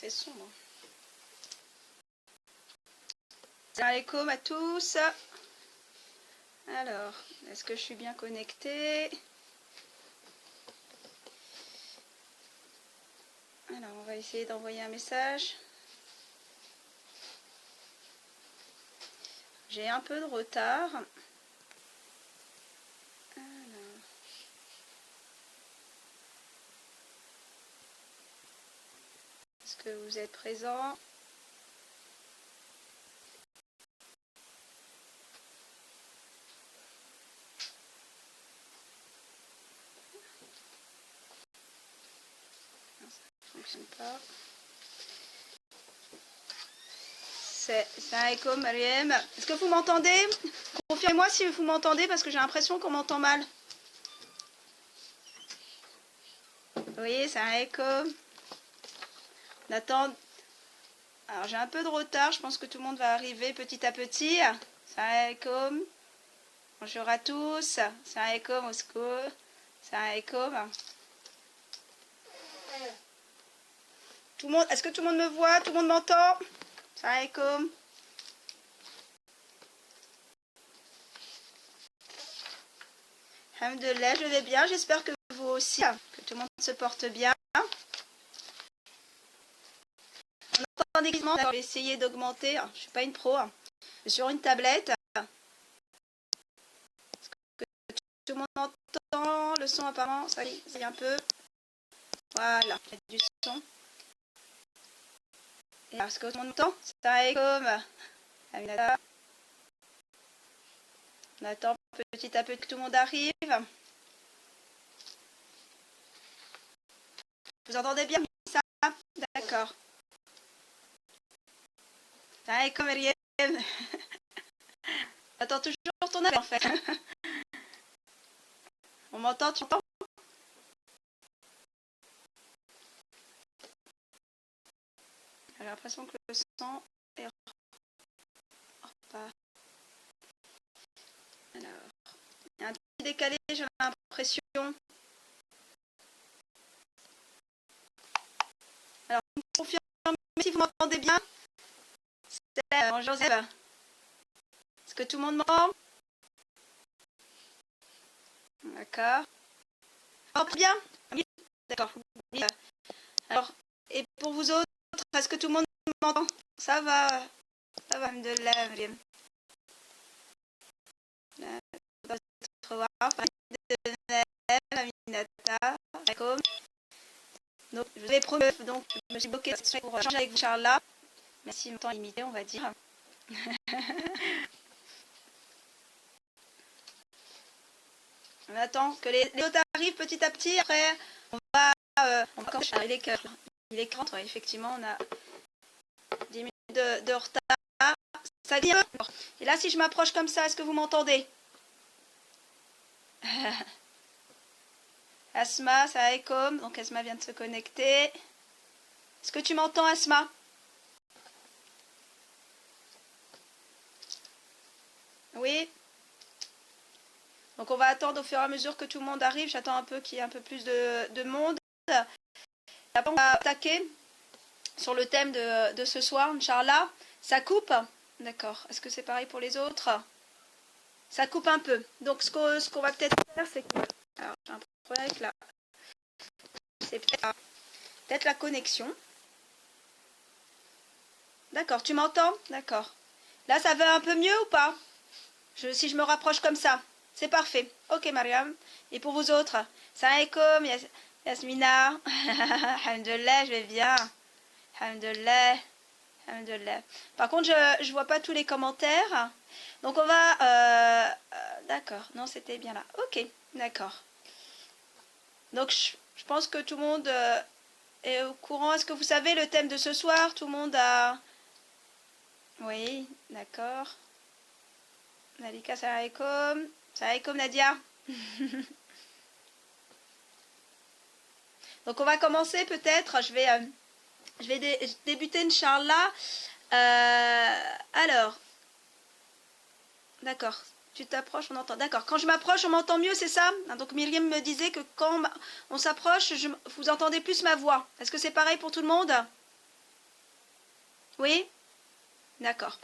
fait sombre. Salam alaikum à tous. Alors, est-ce que je suis bien connectée? Alors, on va essayer d'envoyer un message. J'ai un peu de retard. Alors. Est-ce que vous êtes présents? Fonctionne pas. C'est alaikum Mariam. Est-ce que vous m'entendez? Confirmez-moi si vous m'entendez parce que j'ai l'impression qu'on m'entend mal. Oui, c'est alaikum. On attend. Alors j'ai un peu de retard, je pense que tout le monde va arriver petit à petit. Salam alaikum. Bonjour à tous. Salam alaikum au secours. Salam alaikum. Tout le monde, est-ce que tout le monde me voit? Tout le monde m'entend? Salam alaikum. Alhamdulillah, je vais bien. J'espère que vous aussi, que tout le monde se porte bien. On entend des glissements. Je vais essayer d'augmenter. Je ne suis pas une pro. Je suis sur une tablette. Est-ce que tout le monde entend? Le son apparemment, ça y est un peu. Voilà, il y a du son. Est-ce que tout le monde entend? Salam alaikum. On attend petit à petit que tout le monde arrive. Vous entendez bien ça? D'accord. Salam alaikum Mariam. J'attends toujours ton appel en fait. On m'entend, tu m'entends? J'ai l'impression que le son est pas. Alors, il y a un petit décalé, j'ai l'impression. Alors, vous me confirmez si vous m'entendez bien? Bonjour Zeb. Est-ce que tout le monde m'entend? D'accord. Bien? Oui. D'accord. Alors, et pour vous autres, est-ce que tout le monde m'entend? Ça va, alhamdoulilah, Mariam. Donc, je vous avais promis, donc je me suis bloquée pour changer avec vous, Charles. Merci, mon temps limité, on va dire. On attend que les autres arrivent petit à petit. Après, on va commencer. Il est 40, ouais, effectivement, on a 10 minutes de retard. Ça dit. Et là, si je m'approche comme ça, est-ce que vous m'entendez? Asma, ça alaikum. Donc Asma vient de se connecter. Est-ce que tu m'entends, Asma? Oui. Donc on va attendre au fur et à mesure que tout le monde arrive. J'attends un peu qu'il y ait un peu plus de monde. Après, on va attaquer sur le thème de ce soir, Inch'Allah. Ça coupe? D'accord. Est-ce que c'est pareil pour les autres? Ça coupe un peu. Donc ce qu'on va peut-être faire, c'est que... Alors, j'ai un problème avec la... C'est peut-être la connexion. D'accord, tu m'entends? D'accord. Là, ça va un peu mieux ou pas? Si je me rapproche comme ça. C'est parfait. Ok, Mariam. Et pour vous autres? Salam alaikum, Yasmina. Alhamdulillah, je vais bien. Alhamdulillah. Alhamdulillah. Par contre, je vois pas tous les commentaires. Donc, on va... d'accord. Non, c'était bien là. Ok, d'accord. Donc, je pense que tout le monde est au courant. Est-ce que vous savez le thème de ce soir? Tout le monde a... Oui, d'accord. Nalika, salam alaikum. Salam alaikum, Nadia. Donc, on va commencer peut-être. Je vais débuter, Inch'Allah. Alors, d'accord. Tu t'approches, on entend. D'accord. Quand je m'approche, on m'entend mieux, c'est ça? Donc, Myriam me disait que quand on s'approche, vous entendez plus ma voix. Est-ce que c'est pareil pour tout le monde? Oui? D'accord.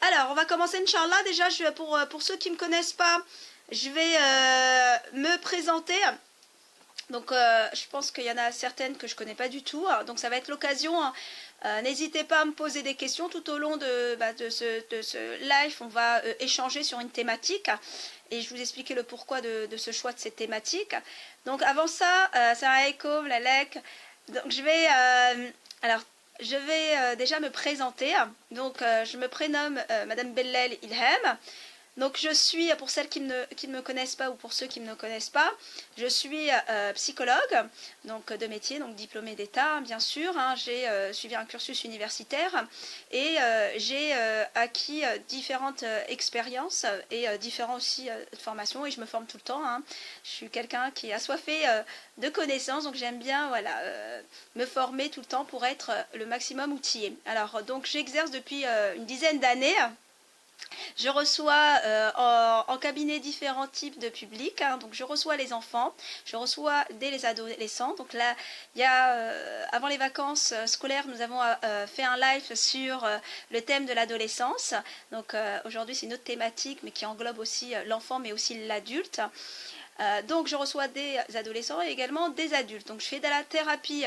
Alors, on va commencer, Inch'Allah. Déjà, pour ceux qui ne me connaissent pas, je vais me présenter. Donc, je pense qu'il y en a certaines que je ne connais pas du tout. Donc, ça va être l'occasion. N'hésitez pas à me poser des questions tout au long de ce live. On va échanger sur une thématique. Et je vous expliquer le pourquoi de ce choix de cette thématique. Donc, avant ça, salam alaikum, lalek. Donc, alors, je vais déjà me présenter. Donc, je me prénomme Madame Bellel Ilham. Donc, je suis, pour celles qui ne me connaissent pas ou pour ceux qui ne me connaissent pas, je suis psychologue, donc de métier, donc diplômée d'État, bien sûr. Hein, j'ai suivi un cursus universitaire et j'ai acquis différentes expériences et différentes aussi formations et je me forme tout le temps. Hein. Je suis quelqu'un qui est assoiffé de connaissances, donc j'aime bien voilà, me former tout le temps pour être le maximum outillé. Alors, donc, j'exerce depuis une dizaine d'années. Je reçois en cabinet différents types de publics. Hein. Donc, je reçois les enfants, je reçois les adolescents. Donc là, il y a, avant les vacances scolaires, nous avons fait un live sur le thème de l'adolescence. Donc, aujourd'hui, c'est une autre thématique, mais qui englobe aussi l'enfant, mais aussi l'adulte. Donc, je reçois des adolescents et également des adultes. Donc, je fais de la thérapie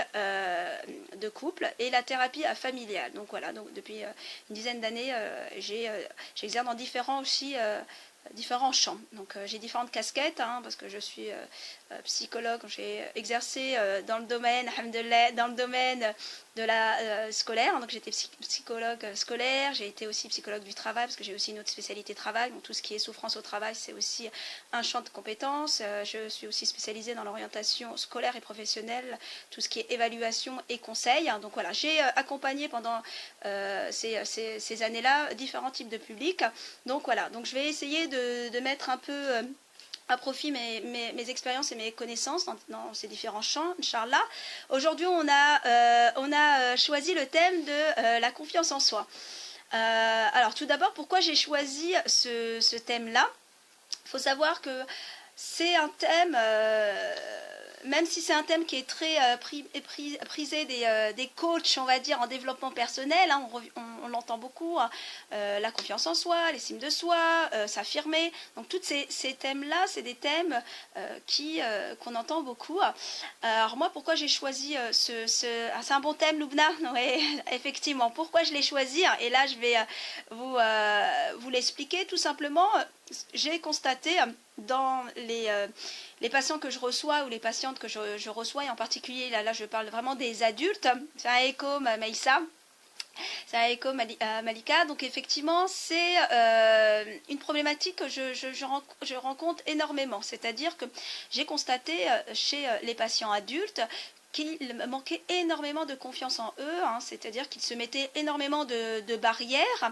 de couple et la thérapie familiale. Donc, voilà, donc, depuis une dizaine d'années, j'exerce dans différents champs. Donc, j'ai différentes casquettes, hein, parce que je suis psychologue. J'ai exercé dans le domaine, alhamdoulilah, dans le domaine de la scolaire. Donc, j'étais psychologue scolaire. J'ai été aussi psychologue du travail, parce que j'ai aussi une autre spécialité travail. Donc, tout ce qui est souffrance au travail, c'est aussi un champ de compétences. Je suis aussi spécialisée dans l'orientation scolaire et professionnelle, tout ce qui est évaluation et conseil. Donc, voilà, j'ai accompagné pendant ces années-là différents types de publics. Donc, voilà, donc je vais essayer de mettre un peu à profit mes expériences et mes connaissances dans ces différents champs, Inch'Allah. Aujourd'hui, on a choisi le thème de la confiance en soi. Alors, tout d'abord, pourquoi j'ai choisi ce thème-là? Il faut savoir que c'est un thème, même si c'est un thème qui est très prisé des coachs, on va dire, en développement personnel, hein, on l'entend beaucoup, hein, la confiance en soi, l'estime de soi, s'affirmer. Donc, tous ces thèmes-là, c'est des thèmes qu'on entend beaucoup. Alors, moi, pourquoi j'ai choisi c'est un bon thème, Loubna? Oui, effectivement. Pourquoi je l'ai choisi? Et là, je vais vous l'expliquer. Tout simplement, j'ai constaté dans les patients que je reçois ou les patientes que je reçois, et en particulier, là je parle vraiment des adultes, salam alaikum Maïssa, salam alaikum Malika. Donc effectivement, c'est une problématique que je rencontre énormément. C'est-à-dire que j'ai constaté chez les patients adultes qu'ils manquaient énormément de confiance en eux, hein, c'est-à-dire qu'ils se mettaient énormément de barrières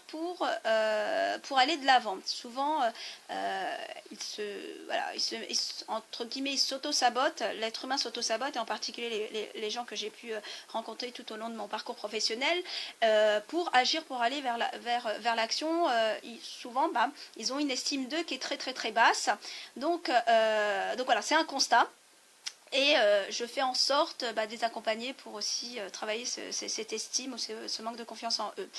pour aller de l'avant. Souvent, entre guillemets, ils s'auto-sabotent, l'être humain s'auto-sabote, et en particulier les gens que j'ai pu rencontrer tout au long de mon parcours professionnel, pour agir, pour aller vers l'action. Souvent, ils ont une estime d'eux qui est très très très basse. Donc voilà, c'est un constat. Et je fais en sorte de les accompagner pour aussi travailler cette estime ou ce manque de confiance en eux.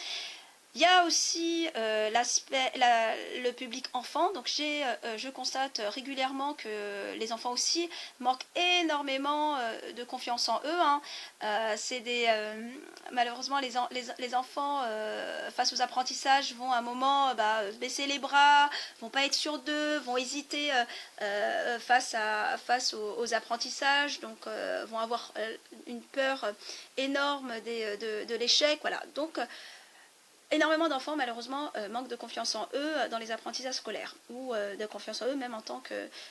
Il y a aussi le public enfant. Donc je constate régulièrement que les enfants aussi manquent énormément de confiance en eux. Hein. Malheureusement, les enfants, face aux apprentissages, vont à un moment baisser les bras, vont pas être sûrs d'eux, vont hésiter face aux apprentissages, donc vont avoir une peur énorme de l'échec. Voilà. Donc, énormément d'enfants, malheureusement, manquent de confiance en eux dans les apprentissages scolaires, ou de confiance en eux même en tant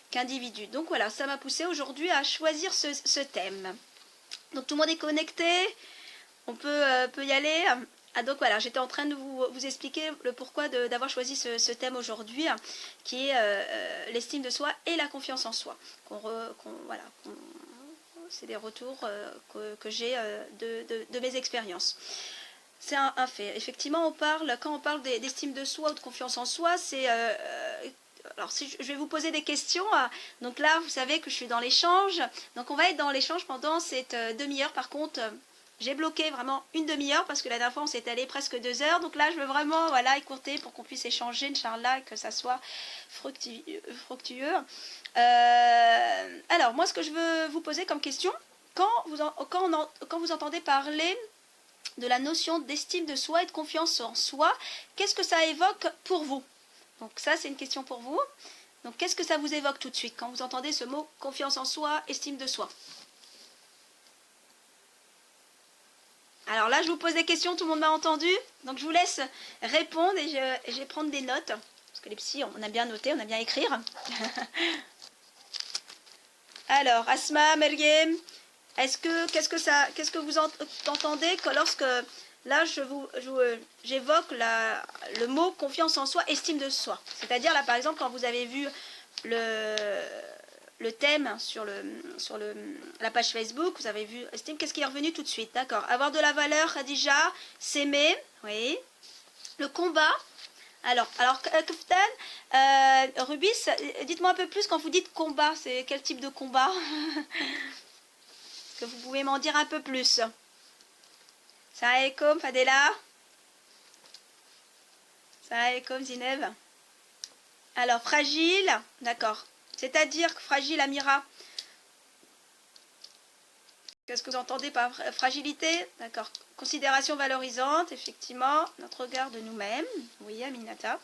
qu'individu. Donc voilà, ça m'a poussé aujourd'hui à choisir ce thème. Donc tout le monde est connecté, on peut y aller. Donc voilà, j'étais en train de vous expliquer le pourquoi d'avoir choisi ce thème aujourd'hui, qui est l'estime de soi et la confiance en soi. C'est des retours que j'ai de mes expériences. C'est un fait. Effectivement, quand on parle d'estime de soi ou de confiance en soi, c'est... alors, je vais vous poser des questions. Donc là, vous savez que je suis dans l'échange. Donc, on va être dans l'échange pendant cette demi-heure. Par contre, J'ai bloqué vraiment une demi-heure parce que la dernière fois on s'est allé presque 2 heures. Donc là je veux vraiment voilà, écourter pour qu'on puisse échanger, Inch'Allah, et que ça soit fructueux. Alors moi ce que je veux vous poser comme question, quand vous entendez parler de la notion d'estime de soi et de confiance en soi, qu'est-ce que ça évoque pour vous? Donc ça c'est une question pour vous. Donc qu'est-ce que ça vous évoque tout de suite quand vous entendez ce mot confiance en soi, estime de soi? Alors là, je vous pose des questions, tout le monde m'a entendu. Donc je vous laisse répondre et je vais prendre des notes. Parce que les psys, on a bien noté, on a bien écrire. Alors, Asma, Meriem, qu'est-ce que vous entendez que lorsque là, j'évoque le mot confiance en soi, estime de soi. C'est-à-dire là, par exemple, quand vous avez vu le thème sur la page Facebook, vous avez vu estime, qu'est-ce qui est revenu tout de suite? D'accord. Avoir de la valeur, Khadija, s'aimer, oui. Le combat. Alors Kaftan, Rubis, dites-moi un peu plus quand vous dites combat, c'est quel type de combat? Que vous pouvez m'en dire un peu plus. Salam alaikum, Fadela. Salam alaikum, Zineb. Alors, fragile, d'accord. C'est-à-dire fragile, Amira. Qu'est-ce que vous entendez par fragilité? D'accord. Considération valorisante, effectivement. Notre regard de nous-mêmes. Oui, Aminata.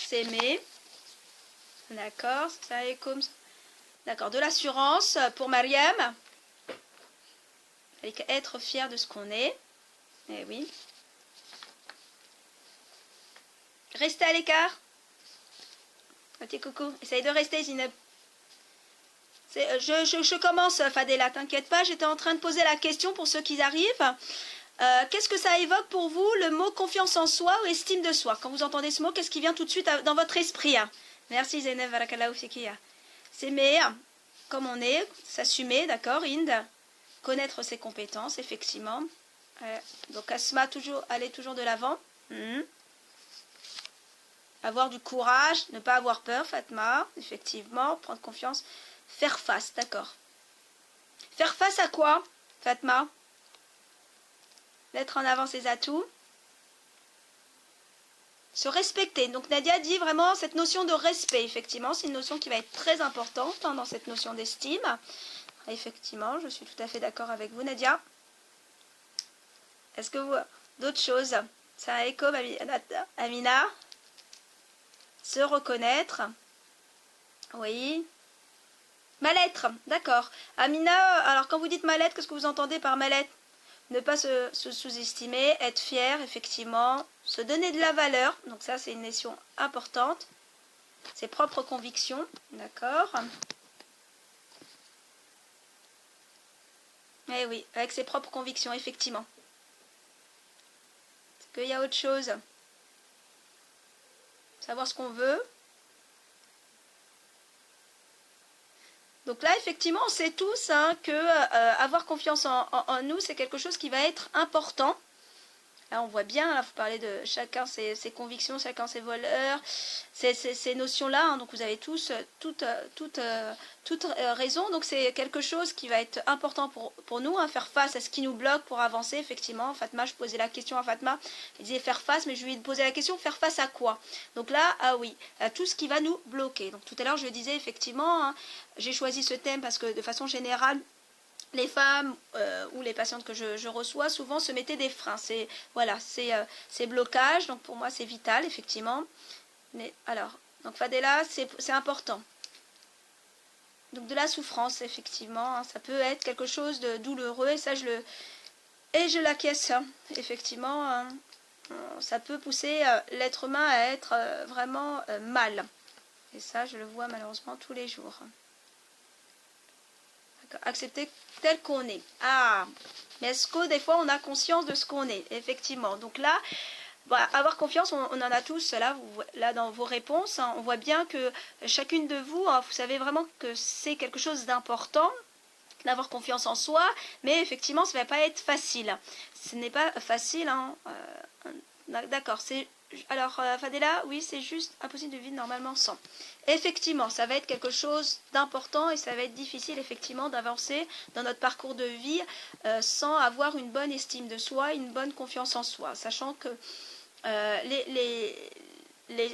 S'aimer. D'accord. Ça est comme... D'accord. De l'assurance pour Mariam. Il fallait être fier de ce qu'on est. Eh oui. Restez à l'écart. Petit coucou. Essaye de rester, Zineb. Je commence, Fadela, t'inquiète pas. J'étais en train de poser la question pour ceux qui arrivent. Qu'est-ce que ça évoque pour vous, le mot confiance en soi ou estime de soi? Quand vous entendez ce mot, qu'est-ce qui vient tout de suite dans votre esprit? Merci, Zineb, barakallahu fiki. S'aimer comme on est, s'assumer, d'accord, Inde. Connaître ses compétences, effectivement. Donc, Asma, aller toujours de l'avant. Avoir du courage, ne pas avoir peur, Fatma, effectivement, prendre confiance, faire face, d'accord. Faire face à quoi, Fatma? Mettre en avant ses atouts. Se respecter. Donc Nadia dit vraiment cette notion de respect, effectivement, c'est une notion qui va être très importante dans cette notion d'estime. Effectivement, je suis tout à fait d'accord avec vous, Nadia. Est-ce que vous... D'autres choses? Ça écho, Amina? Se reconnaître. Oui. Mal-être, d'accord. Amina, alors quand vous dites mal-être, qu'est-ce que vous entendez par mal-être? Ne pas se sous-estimer, être fier, effectivement. Se donner de la valeur, donc ça c'est une notion importante. Ses propres convictions, d'accord. Eh oui, avec ses propres convictions, effectivement. Est-ce qu'il y a autre chose? Savoir ce qu'on veut. Donc là, effectivement, on sait tous que avoir confiance en nous, c'est quelque chose qui va être important. Là, on voit bien, là, vous parlez de chacun ses convictions, chacun ses valeurs, ces notions-là. Donc, vous avez tous toute raison. Donc, c'est quelque chose qui va être important pour nous, faire face à ce qui nous bloque pour avancer, effectivement. Fatma, je posais la question à Fatma. Elle disait faire face, mais je lui ai posé la question, faire face à quoi? Donc là, ah oui, à tout ce qui va nous bloquer. Donc, tout à l'heure, je disais, effectivement, j'ai choisi ce thème parce que, de façon générale, les femmes ou les patientes que je reçois souvent se mettaient des freins. Voilà, ces blocages. Donc pour moi c'est vital effectivement. Mais alors, donc Fadela, c'est important. Donc de la souffrance effectivement, ça peut être quelque chose de douloureux et ça je l'acquiesce effectivement. Ça peut pousser l'être humain à être vraiment mal. Et ça je le vois malheureusement tous les jours. Accepter tel qu'on est. Ah, mais est-ce que des fois on a conscience de ce qu'on est? Effectivement. Donc là, voilà, avoir confiance, on en a tous. Là dans vos réponses, on voit bien que chacune de vous, vous savez vraiment que c'est quelque chose d'important d'avoir confiance en soi, mais effectivement, ça ne va pas être facile. Ce n'est pas facile. D'accord, c'est Alors, Fadela, oui, c'est juste impossible de vivre normalement sans. Effectivement, ça va être quelque chose d'important et ça va être difficile, effectivement, d'avancer dans notre parcours de vie sans avoir une bonne estime de soi, une bonne confiance en soi. Sachant que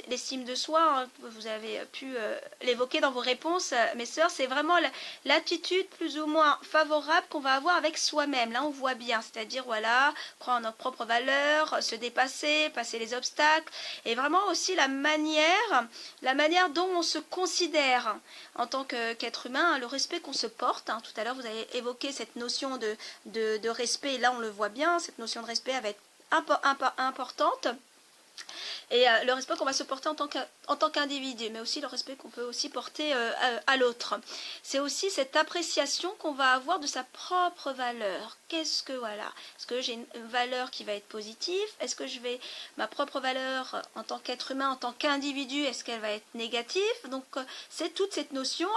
l'estime de soi, hein, vous avez pu l'évoquer dans vos réponses, mes sœurs, c'est vraiment l'attitude plus ou moins favorable qu'on va avoir avec soi-même. Là, on voit bien, c'est-à-dire, voilà, croire en nos propres valeurs, se dépasser, passer les obstacles, et vraiment aussi la manière dont on se considère en tant qu'être humain, hein, le respect qu'on se porte. Hein. Tout à l'heure, vous avez évoqué cette notion de respect, et là, on le voit bien, cette notion de respect va être importante. Et le respect qu'on va se porter en tant qu'individu, mais aussi le respect qu'on peut aussi porter à l'autre. C'est aussi cette appréciation qu'on va avoir de sa propre valeur. Qu'est-ce que, voilà, est-ce que j'ai une valeur qui va être positive? Est-ce que ma propre valeur en tant qu'être humain, en tant qu'individu, est-ce qu'elle va être négative? Donc c'est toute cette notion,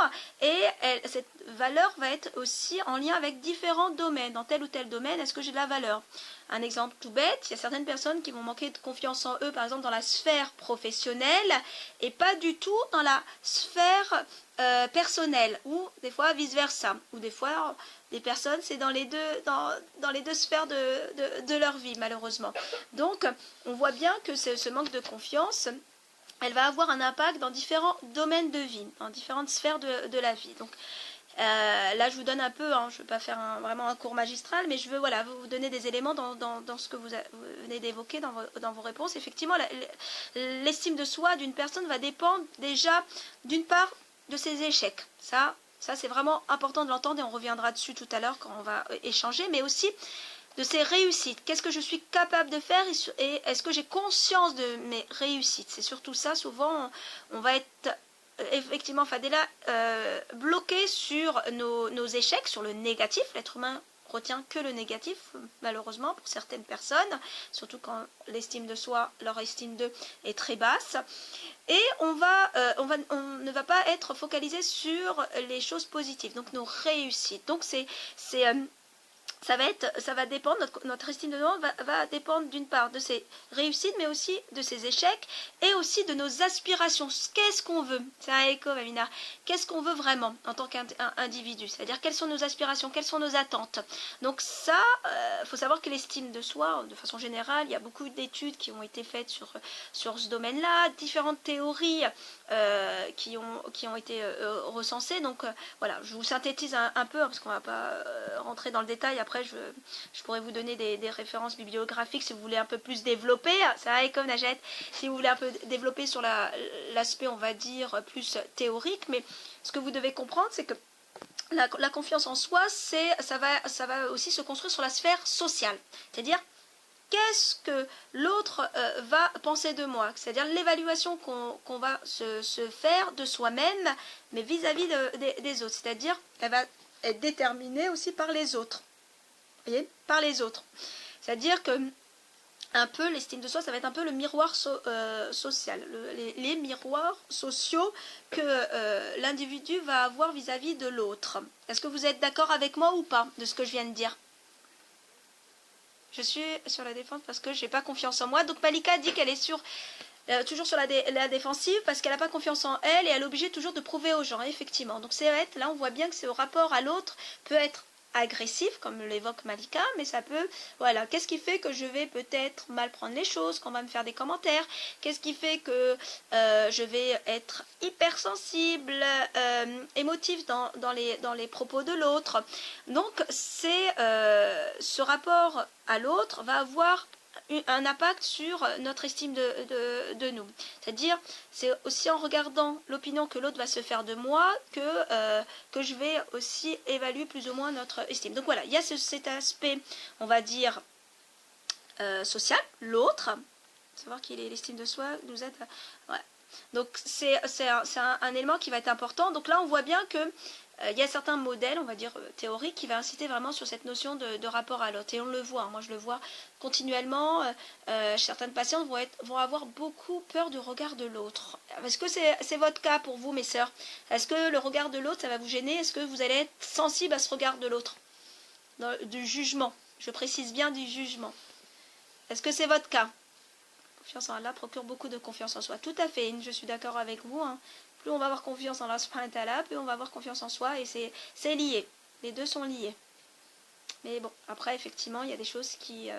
et cette valeur va être aussi en lien avec différents domaines. Dans tel ou tel domaine, est-ce que j'ai de la valeur? Un exemple tout bête, il y a certaines personnes qui vont manquer de confiance en eux, par exemple dans la sphère professionnelle, et pas du tout dans la sphère personnelle, ou des fois vice-versa, ou des fois des personnes, c'est dans les deux sphères de leur vie, malheureusement. Donc, on voit bien que ce manque de confiance, elle va avoir un impact dans différents domaines de vie, dans différentes sphères de la vie. Donc, là, je vous donne un peu, hein, je ne veux pas faire vraiment un cours magistral, mais je veux voilà, vous donner des éléments dans ce que vous venez d'évoquer dans vos réponses. Effectivement, l'estime de soi d'une personne va dépendre déjà, d'une part, de ses échecs. Ça c'est vraiment important de l'entendre, et on reviendra dessus tout à l'heure quand on va échanger, mais aussi de ses réussites. Qu'est-ce que je suis capable de faire, et est-ce que j'ai conscience de mes réussites? C'est surtout ça, souvent, on va être effectivement, Fadela, bloqué sur nos échecs, sur le négatif. L'être humain retient que le négatif, malheureusement, pour certaines personnes, surtout quand l'estime de soi, leur estime d'eux est très basse. Et on ne va pas être focalisé sur les choses positives, donc nos réussites. Donc ça va dépendre, notre estime de nous va dépendre d'une part de ses réussites, mais aussi de ses échecs, et aussi de nos aspirations. Qu'est-ce qu'on veut? C'est un écho, Mamina. Qu'est-ce qu'on veut vraiment en tant qu'individu? C'est-à-dire, quelles sont nos aspirations, quelles sont nos attentes? Donc ça, faut savoir que l'estime de soi, de façon générale, il y a beaucoup d'études qui ont été faites sur ce domaine-là, différentes théories qui ont été recensées. Donc voilà, je vous synthétise un peu, parce qu'on ne va pas rentrer dans le détail. Après, je pourrais vous donner des références bibliographiques si vous voulez un peu plus développer. Ça va, comme Najette, si vous voulez un peu développer sur l'aspect, on va dire, plus théorique. Mais ce que vous devez comprendre, c'est que la confiance en soi, ça va aussi se construire sur la sphère sociale. C'est-à-dire, qu'est-ce que l'autre va penser de moi? C'est-à-dire l'évaluation qu'on va se faire de soi-même, mais vis-à-vis des autres. C'est-à-dire, elle va être déterminée aussi par les autres. Vous voyez, par les autres. C'est-à-dire que un peu l'estime de soi, ça va être un peu le miroir social, les miroirs sociaux que l'individu va avoir vis-à-vis de l'autre. Est-ce que vous êtes d'accord avec moi ou pas de ce que je viens de dire? Je suis sur la défense parce que je n'ai pas confiance en moi. Donc Malika dit qu'elle est toujours sur la défensive parce qu'elle n'a pas confiance en elle, et elle est obligée toujours de prouver aux gens, effectivement. Donc là, on voit bien que ce rapport à l'autre peut être agressif, comme l'évoque Malika, mais ça peut, voilà, qu'est-ce qui fait que je vais peut-être mal prendre les choses, qu'on va me faire des commentaires, qu'est-ce qui fait que je vais être hypersensible, émotif dans les propos de l'autre. Donc ce rapport à l'autre va avoir un impact sur notre estime de nous. C'est-à-dire, c'est aussi en regardant l'opinion que l'autre va se faire de moi que je vais aussi évaluer plus ou moins notre estime. Donc voilà, il y a cet aspect, on va dire, social, l'autre, savoir qu'il est l'estime de soi, nous aide à... Ouais. Donc c'est un élément qui va être important. Donc là, on voit bien que il y a certains modèles, on va dire théoriques, qui va inciter vraiment sur cette notion de rapport à l'autre. Et on le voit, hein, moi je le vois continuellement, certaines patientes vont avoir beaucoup peur du regard de l'autre. Est-ce que c'est votre cas pour vous, mes sœurs? Est-ce que le regard de l'autre, ça va vous gêner? Est-ce que vous allez être sensible à ce regard de l'autre? Du jugement, je précise bien du jugement. Est-ce que c'est votre cas? confiance en Allah procure beaucoup de confiance en soi. Tout à fait, je suis d'accord avec vous. Hein. Plus on va avoir confiance en Allah subhanahu wa ta'ala, plus on va avoir confiance en soi et c'est lié. Les deux sont liés. Mais bon, après, effectivement, il y a des choses qui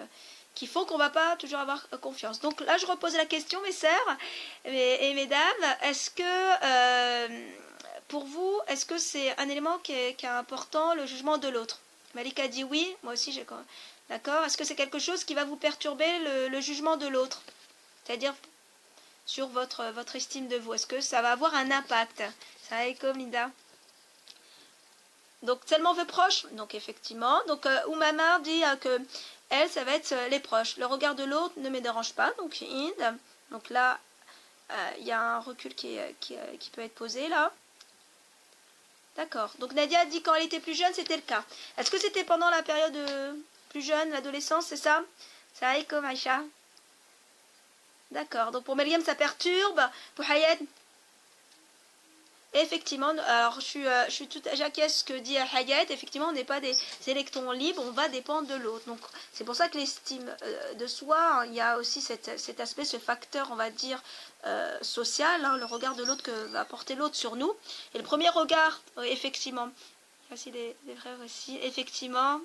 font qu'on ne va pas toujours avoir confiance. Donc là, je repose la question, mes sœurs et mesdames, est-ce que, pour vous, est-ce que c'est un élément qui est important, le jugement de l'autre? Malika dit oui, moi aussi j'ai... D'accord. Est-ce que c'est quelque chose qui va vous perturber le jugement de l'autre? C'est-à-dire sur votre estime de vous. Est-ce que ça va avoir un impact? Ça va comme Linda. Donc tellement veut proche. Donc effectivement. Donc Oumama dit que elle, ça va être les proches. Le regard de l'autre ne me dérange pas. Donc Inde. Donc là, il y a un recul qui peut être posé là. D'accord. Donc Nadia dit quand elle était plus jeune, c'était le cas. Est-ce que c'était pendant la période plus jeune, l'adolescence, c'est ça? Ça va comme Aïcha. D'accord. Donc pour Mariam, ça perturbe. Pour Hayed, effectivement, alors je suis tout j'acquiesce ce que dit Hayed. Effectivement, on n'est pas des électrons libres, on va dépendre de l'autre. Donc c'est pour ça que l'estime de soi, hein, il y a aussi cet aspect, ce facteur, on va dire, social, hein, le regard de l'autre que va porter l'autre sur nous. Et le premier regard, effectivement, voici les frères aussi, effectivement.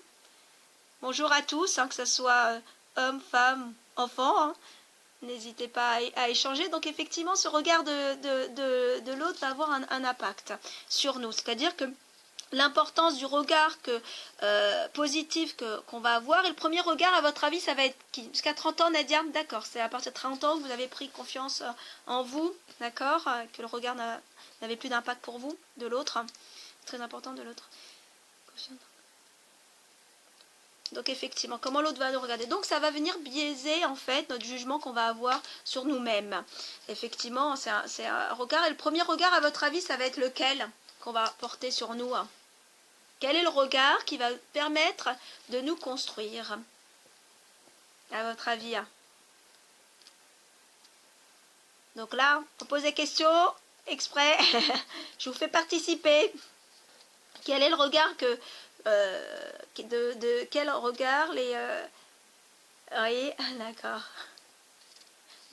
Bonjour à tous, hein, que ce soit hommes, femmes, enfants. Hein. N'hésitez pas à échanger. Donc effectivement, ce regard de l'autre va avoir un impact sur nous. C'est-à-dire que l'importance du regard positif qu'on va avoir, et le premier regard, à votre avis, ça va être qui? Jusqu'à 30 ans, Nadia? D'accord, c'est à partir de 30 ans que vous avez pris confiance en vous, d'accord? Que le regard n'avait plus d'impact pour vous, de l'autre. Très important de l'autre. Donc effectivement, comment l'autre va nous regarder. Donc ça va venir biaiser en fait notre jugement qu'on va avoir sur nous-mêmes. Effectivement, c'est un regard. Et le premier regard, à votre avis, ça va être lequel qu'on va porter sur nous? Quel est le regard qui va permettre de nous construire? À votre avis? Donc là, on pose des questions exprès. Je vous fais participer. Quel est le regard de quel regard les... Oui, d'accord.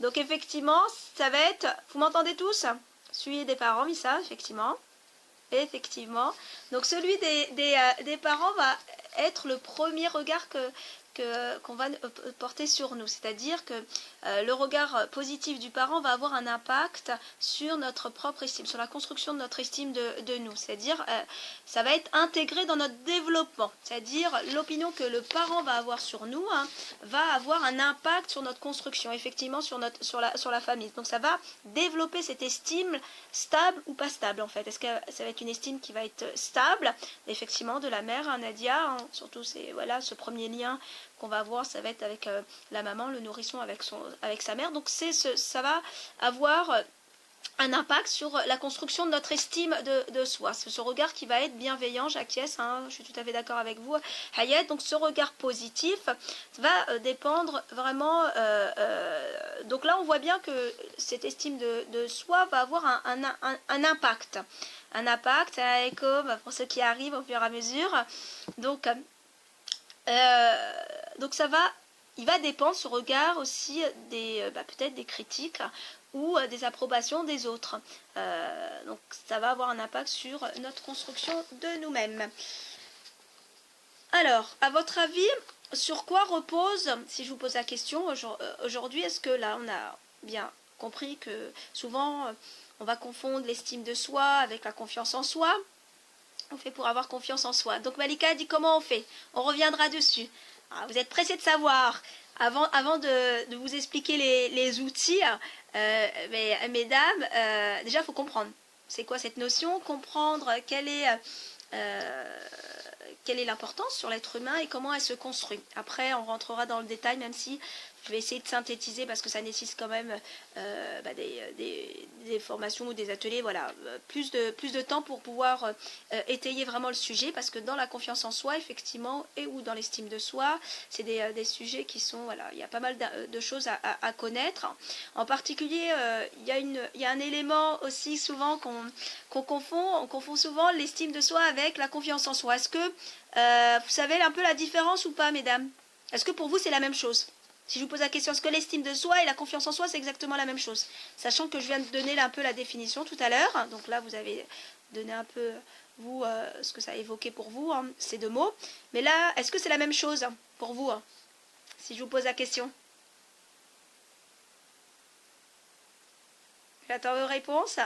Donc effectivement, ça va être... Vous m'entendez tous? Celui des parents, oui ça, effectivement. Effectivement. Donc celui des parents va être le premier regard qu'on va porter sur nous. C'est-à-dire que le regard positif du parent va avoir un impact sur notre propre estime, sur la construction de notre estime de nous. C'est-à-dire, ça va être intégré dans notre développement. C'est-à-dire, l'opinion que le parent va avoir sur nous va avoir un impact sur notre construction, effectivement, sur la famille. Donc ça va développer cette estime stable ou pas stable, en fait. Est-ce que ça va être une estime qui va être stable? Effectivement, de la mère, Nadia, surtout voilà, ce premier lien qu'on va avoir, ça va être avec la maman, le nourrisson avec sa mère. Donc ça va avoir un impact sur la construction de notre estime de soi. C'est ce regard qui va être bienveillant, j'acquiesce, hein, je suis tout à fait d'accord avec vous, Hayat. Donc ce regard positif va dépendre vraiment... donc là, on voit bien que cette estime de soi va avoir un impact. Un impact, comme pour ceux qui arrivent au fur et à mesure. Donc il va dépendre ce regard aussi peut-être des critiques ou des approbations des autres. Donc ça va avoir un impact sur notre construction de nous-mêmes. Alors, à votre avis, sur quoi repose, si je vous pose la question aujourd'hui, est-ce que là on a bien compris que souvent on va confondre l'estime de soi avec la confiance en soi? On fait pour avoir confiance en soi. Donc Malika dit comment on fait? On reviendra dessus. Alors, vous êtes pressés de savoir. Avant de vous expliquer les outils, mesdames, déjà il faut comprendre. C'est quoi cette notion? Comprendre quelle est l'importance sur l'être humain et comment elle se construit. Après, on rentrera dans le détail, même si je vais essayer de synthétiser parce que ça nécessite quand même des formations ou des ateliers, voilà, plus de temps pour pouvoir étayer vraiment le sujet, parce que dans la confiance en soi, effectivement, ou dans l'estime de soi, c'est des sujets qui sont, voilà, il y a pas mal de choses à connaître. En particulier, il y a un élément aussi souvent qu'on confond. On confond souvent l'estime de soi avec la confiance en soi. Est-ce que vous savez un peu la différence ou pas, mesdames? Est-ce que pour vous c'est la même chose? Si je vous pose la question, est-ce que l'estime de soi et la confiance en soi, c'est exactement la même chose? Sachant que je viens de donner là un peu la définition tout à l'heure. Donc là, vous avez donné un peu, vous, ce que ça a évoqué pour vous, hein, ces deux mots. Mais là, est-ce que c'est la même chose pour vous, hein, si je vous pose la question? J'attends vos réponses.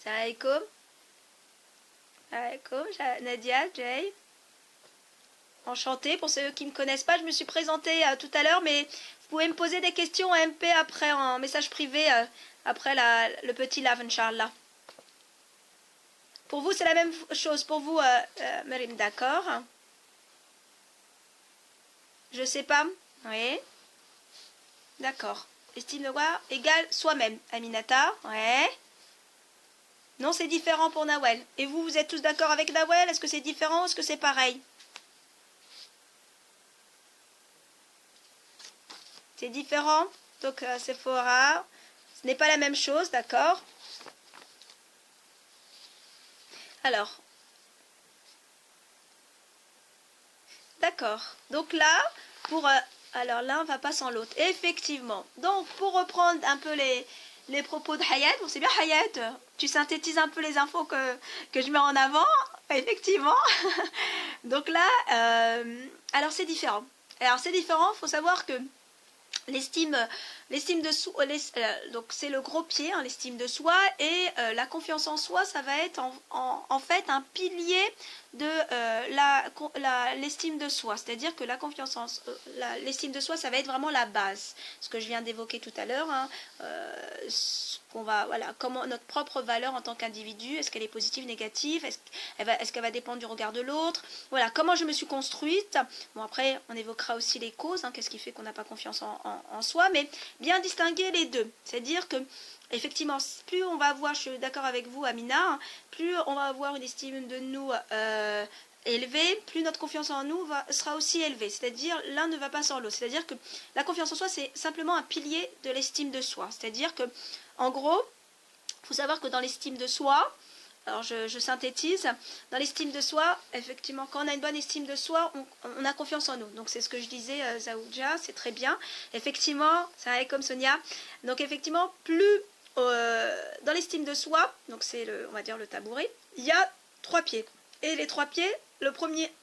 Salam alaikum. Salam alaikum, Nadia, Jay. Enchantée. Pour ceux qui ne me connaissent pas, je me suis présentée tout à l'heure, mais vous pouvez me poser des questions en MP après, en message privé, après le petit live, Inch'Allah. Pour vous, c'est la même chose. Pour vous, Merim, d'accord. Je sais pas. Oui. D'accord. Estime de soi égale soi-même. Aminata. Ouais. Non, c'est différent pour Nawel. Et vous, vous êtes tous d'accord avec Nawel? Est-ce que c'est différent ou est-ce que c'est pareil? C'est différent. Donc, Sephora, ce n'est pas la même chose, d'accord? Alors. D'accord. Donc là, pour... alors l'un va pas sans l'autre. Effectivement. Donc, pour reprendre un peu les propos de Hayat, bon, c'est bien Hayat, tu synthétises un peu les infos que je mets en avant, effectivement. Donc là, alors c'est différent. Alors c'est différent, il faut savoir que l'estime de soi, donc c'est le gros pied, hein, l'estime de soi, et la confiance en soi, ça va être en fait un pilier de l'estime de soi. C'est-à-dire que la confiance en l'estime de soi, ça va être vraiment la base. Ce que je viens d'évoquer tout à l'heure, hein, voilà, comment notre propre valeur en tant qu'individu, est-ce qu'elle est positive, négative, est-ce qu'elle va dépendre du regard de l'autre, voilà, comment je me suis construite. Bon, après, on évoquera aussi les causes, hein, qu'est-ce qui fait qu'on n'a pas confiance en soi, mais bien distinguer les deux. C'est-à-dire que, effectivement, plus on va avoir, je suis d'accord avec vous, Amina, hein, plus on va avoir une estime de nous élevée, plus notre confiance en nous sera aussi élevée. C'est-à-dire, l'un ne va pas sans l'autre. C'est-à-dire que la confiance en soi, c'est simplement un pilier de l'estime de soi. C'est-à-dire que, en gros, il faut savoir que dans l'estime de soi, alors je synthétise, dans l'estime de soi, effectivement, quand on a une bonne estime de soi, on a confiance en nous. Donc c'est ce que je disais, Zaouja, c'est très bien. Effectivement, ça va comme Sonia. Donc effectivement, plus dans l'estime de soi, donc c'est on va dire le tabouret, il y a 3 pieds. Et les 3 pieds,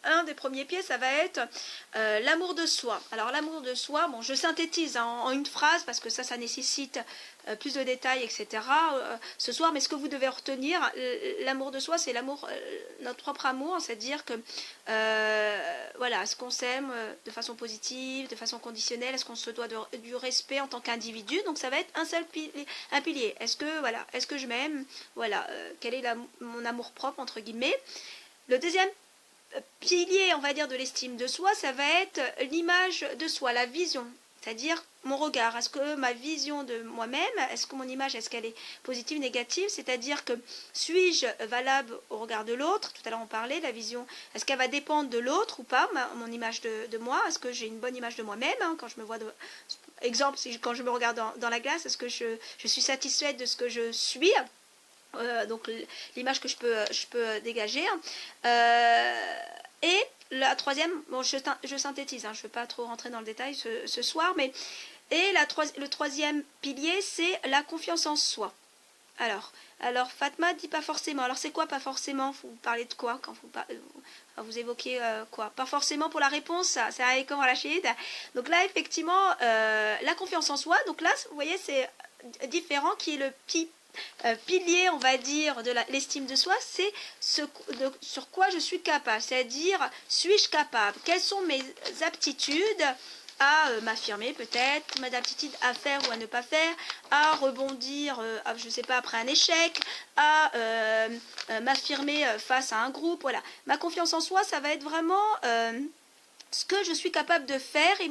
un des premiers pieds, ça va être l'amour de soi. Alors l'amour de soi, bon, je synthétise hein, en une phrase parce que ça nécessite plus de détails, etc. Ce soir, mais ce que vous devez retenir, l'amour de soi, c'est l'amour, notre propre amour, c'est-à-dire que voilà, est-ce qu'on s'aime de façon positive, de façon conditionnelle, est-ce qu'on se doit du respect en tant qu'individu. Donc ça va être un pilier. Est-ce que je m'aime, voilà, quel est mon amour propre entre guillemets. Le deuxième pilier, on va dire, de l'estime de soi, ça va être l'image de soi, la vision, c'est-à-dire mon regard. Est-ce que ma vision de moi-même, est-ce que mon image, est-ce qu'elle est positive, négative? C'est-à-dire que suis-je valable au regard de l'autre? Tout à l'heure on parlait de la vision. Est-ce qu'elle va dépendre de l'autre ou pas, mon image de moi? Est-ce que j'ai une bonne image de moi-même hein, quand je me vois exemple, quand je me regarde dans la glace, est-ce que je suis satisfaite de ce que je suis? Donc l'image que je peux dégager. Et la troisième, bon, je synthétise, hein, je ne vais pas trop rentrer dans le détail ce soir, mais le troisième pilier, c'est la confiance en soi. Alors Fatma dit pas forcément. Alors c'est quoi pas forcément? Vous parlez de quoi quand vous évoquez quoi? Pas forcément pour la réponse, c'est avec comment la chide. Donc là effectivement, la confiance en soi. Donc là, vous voyez, c'est différent qui est le pilier, on va dire, de l'estime de soi, c'est sur quoi je suis capable. C'est-à-dire, suis-je capable? Quelles sont mes aptitudes à m'affirmer peut-être, mes aptitudes à faire ou à ne pas faire, à rebondir, je ne sais pas, après un échec, à m'affirmer face à un groupe. Voilà. Ma confiance en soi, ça va être vraiment ce que je suis capable de faire et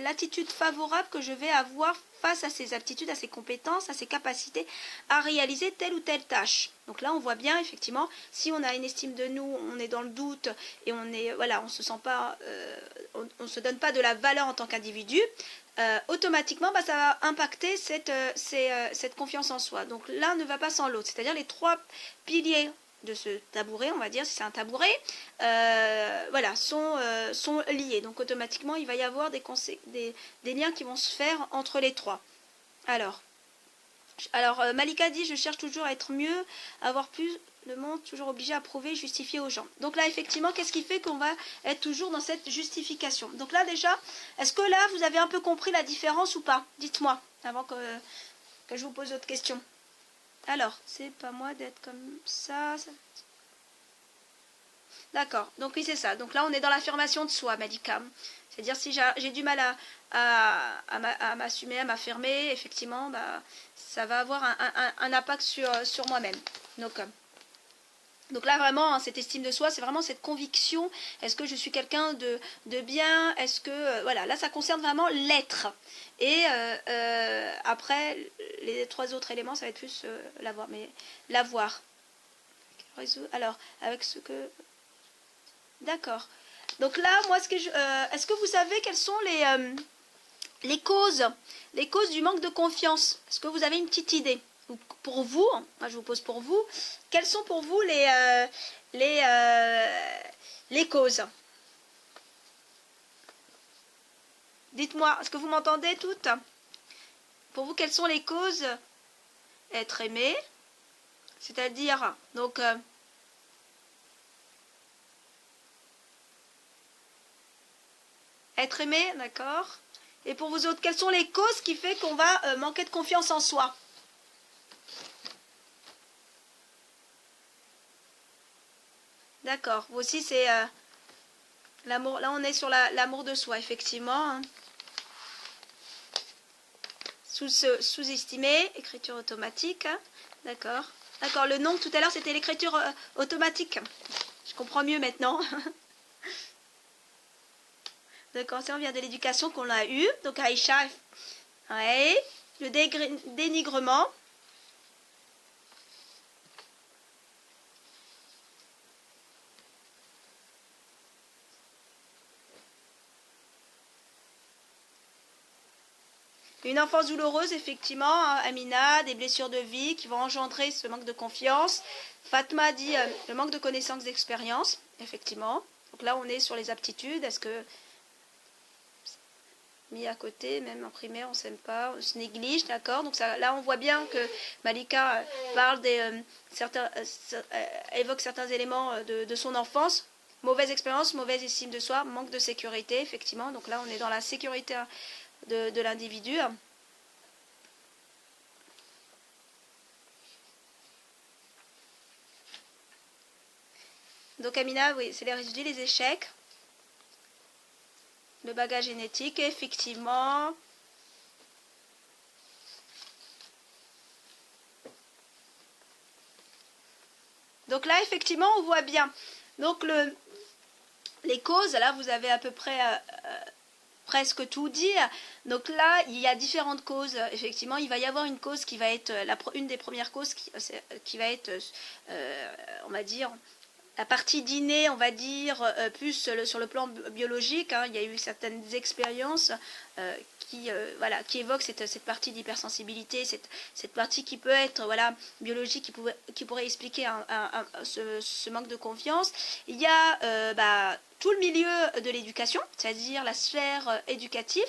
l'attitude favorable que je vais avoir face à ces aptitudes, à ces compétences, à ces capacités à réaliser telle ou telle tâche. Donc là, on voit bien, effectivement, si on a une estime de nous, on est dans le doute et on se sent pas, on se donne pas de la valeur en tant qu'individu, automatiquement, ça va impacter cette confiance en soi. Donc l'un ne va pas sans l'autre. C'est-à-dire les 3 piliers de ce tabouret, on va dire, si c'est un tabouret, voilà, sont liés. Donc automatiquement, il va y avoir des liens qui vont se faire entre les trois. Alors Malika dit, je cherche toujours à être mieux, à avoir plus de monde, toujours obligé à prouver, justifier aux gens. Donc là, effectivement, qu'est-ce qui fait qu'on va être toujours dans cette justification? Donc là, déjà, est-ce que là, vous avez un peu compris la différence ou pas? Dites-moi, avant que je vous pose d'autres questions. Alors, c'est pas moi d'être comme ça. D'accord, donc oui, c'est ça. Donc là, on est dans l'affirmation de soi, Malika. C'est-à-dire, si j'ai du mal à m'assumer, à m'affirmer, effectivement, bah, ça va avoir un impact sur moi-même. Donc là, vraiment, hein, cette estime de soi, c'est vraiment cette conviction. Est-ce que je suis quelqu'un de bien? Est-ce que... voilà, là, ça concerne vraiment l'être. Et après, les trois autres éléments, ça va être plus l'avoir. Mais l'avoir. Alors, avec ce que... D'accord. Donc là, moi, est-ce que vous savez quelles sont les causes du manque de confiance? Est-ce que vous avez une petite idée? Pour vous, moi je vous pose pour vous, quelles sont pour vous les causes? Dites-moi, est-ce que vous m'entendez toutes? Pour vous, quelles sont les causes? Être aimé, c'est-à-dire, donc, être aimé, d'accord? Et pour vous autres, quelles sont les causes qui font qu'on va manquer de confiance en soi? D'accord. Vous aussi, c'est l'amour. Là, on est sur l'amour de soi, effectivement. Hein. Sous-estimé, écriture automatique. Hein. D'accord. D'accord. Le nom tout à l'heure, c'était l'écriture automatique. Je comprends mieux maintenant. D'accord. Ça, on vient de l'éducation qu'on a eue. Donc, Aïcha. Ouais. Le dénigrement. Une enfance douloureuse, effectivement, hein, Amina, des blessures de vie qui vont engendrer ce manque de confiance. Fatma dit le manque de connaissances, d'expérience, effectivement. Donc là, on est sur les aptitudes. Est-ce que, mis à côté, même en primaire, on ne s'aime pas, on se néglige, d'accord? Donc ça, là, on voit bien que Malika parle évoque certains éléments de son enfance. Mauvaise expérience, mauvaise estime de soi, manque de sécurité, effectivement. Donc là, on est dans la sécurité de l'individu. Donc Amina, oui, c'est les résidus, les échecs, le bagage génétique, effectivement. Donc là, effectivement, on voit bien. Donc les causes, là, vous avez à peu près presque tout dit. Donc là, il y a différentes causes. Effectivement, il va y avoir une cause qui va être une des premières causes qui va être, on va dire, la partie d'inné, on va dire, plus sur le plan biologique. Hein. Il y a eu certaines expériences qui évoquent cette partie d'hypersensibilité, cette partie qui peut être biologique, qui pourrait expliquer ce manque de confiance. Il y a tout le milieu de l'éducation, c'est-à-dire la sphère éducative,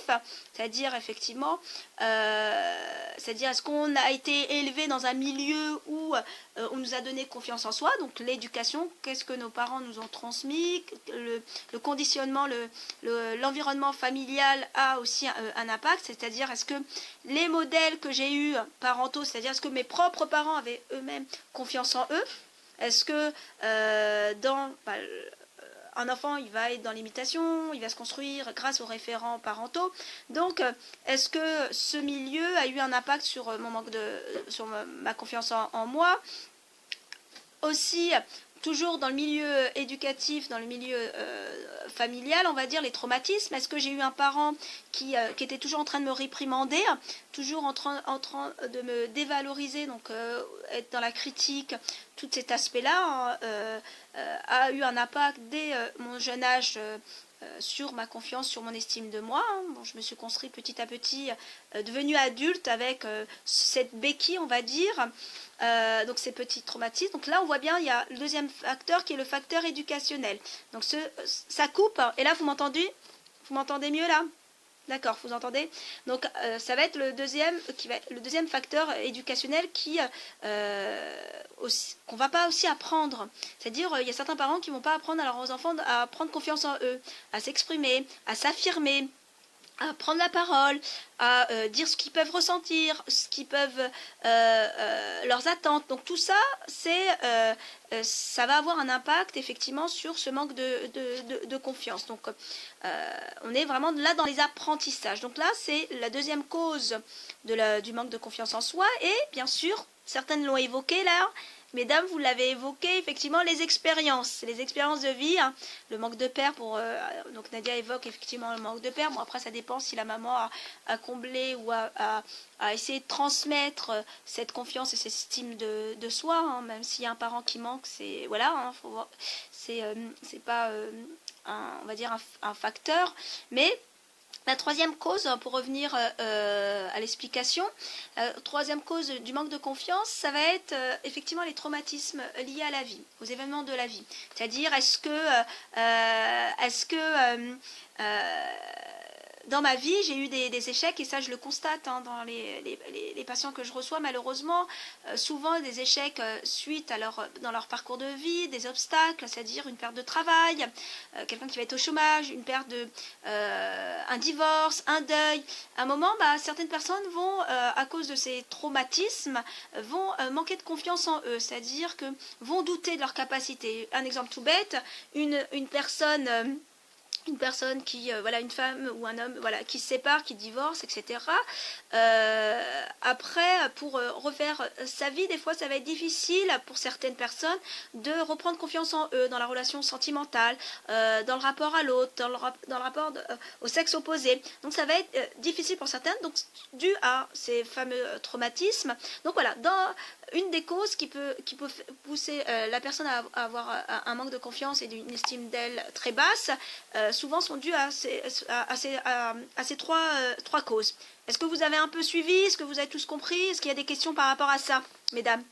c'est-à-dire effectivement, c'est-à-dire est-ce qu'on a été élevé dans un milieu où on nous a donné confiance en soi, donc l'éducation, qu'est-ce que nos parents nous ont transmis, le conditionnement, l'environnement familial a aussi un impact, c'est-à-dire est-ce que les modèles que j'ai eus parentaux, c'est-à-dire est-ce que mes propres parents avaient eux-mêmes confiance en eux, est-ce que un enfant, il va être dans l'imitation, il va se construire grâce aux référents parentaux. Donc, est-ce que ce milieu a eu un impact sur sur ma confiance en moi? Aussi, toujours dans le milieu éducatif, dans le milieu familial, on va dire, les traumatismes. Est-ce que j'ai eu un parent qui était toujours en train de me réprimander, toujours en train de me dévaloriser, donc être dans la critique, tout cet aspect-là a eu un impact dès mon jeune âge sur ma confiance, sur mon estime de moi. Hein. Bon, je me suis construit petit à petit, devenue adulte avec cette béquille, on va dire, donc ces petits traumatismes. Donc là, on voit bien, il y a le deuxième facteur qui est le facteur éducationnel. Donc ça coupe, et là, vous m'entendez? Vous m'entendez mieux là? D'accord, vous entendez? Donc ça va être le deuxième facteur éducationnel qu'on va pas aussi apprendre. C'est-à-dire il y a certains parents qui vont pas apprendre à leurs enfants à prendre confiance en eux, à s'exprimer, à s'affirmer, à prendre la parole, à dire ce qu'ils peuvent ressentir, ce qu'ils peuvent leurs attentes. Donc tout ça, ça va avoir un impact effectivement sur ce manque de confiance. Donc on est vraiment là dans les apprentissages. Donc là, c'est la deuxième cause du manque de confiance en soi. Et bien sûr, certaines l'ont évoqué là. Mesdames, vous l'avez évoqué, effectivement, les expériences de vie, hein, le manque de père, donc Nadia évoque effectivement le manque de père. Bon, après, ça dépend si la maman a comblé ou a essayé de transmettre cette confiance et cette estime de soi, hein, même s'il y a un parent qui manque, c'est voilà, hein, c'est pas on va dire un facteur, mais la troisième cause, pour revenir à l'explication, la troisième cause du manque de confiance, ça va être effectivement les traumatismes liés à la vie, aux événements de la vie. C'est-à-dire, est-ce que dans ma vie, j'ai eu des échecs, et ça je le constate hein, dans les patients que je reçois malheureusement, souvent des échecs suite dans leur parcours de vie, des obstacles, c'est-à-dire une perte de travail, quelqu'un qui va être au chômage, un divorce, un deuil. À un moment, certaines personnes vont, à cause de ces traumatismes, vont manquer de confiance en eux, c'est-à-dire que vont douter de leur capacité. Un exemple tout bête, une personne qui, une femme ou un homme, qui se sépare, qui divorce, etc. Après, pour refaire sa vie, des fois, ça va être difficile pour certaines personnes de reprendre confiance en eux, dans la relation sentimentale, dans le rapport à l'autre, dans le rapport au sexe opposé. Donc, ça va être difficile pour certaines, donc dû à ces fameux traumatismes. Donc, voilà, une des causes qui peut pousser la personne à avoir un manque de confiance et d'une estime d'elle très basse, souvent sont dues à ces trois causes. Est-ce que vous avez un peu suivi? Est-ce que vous avez tous compris? Est-ce qu'il y a des questions par rapport à ça, mesdames?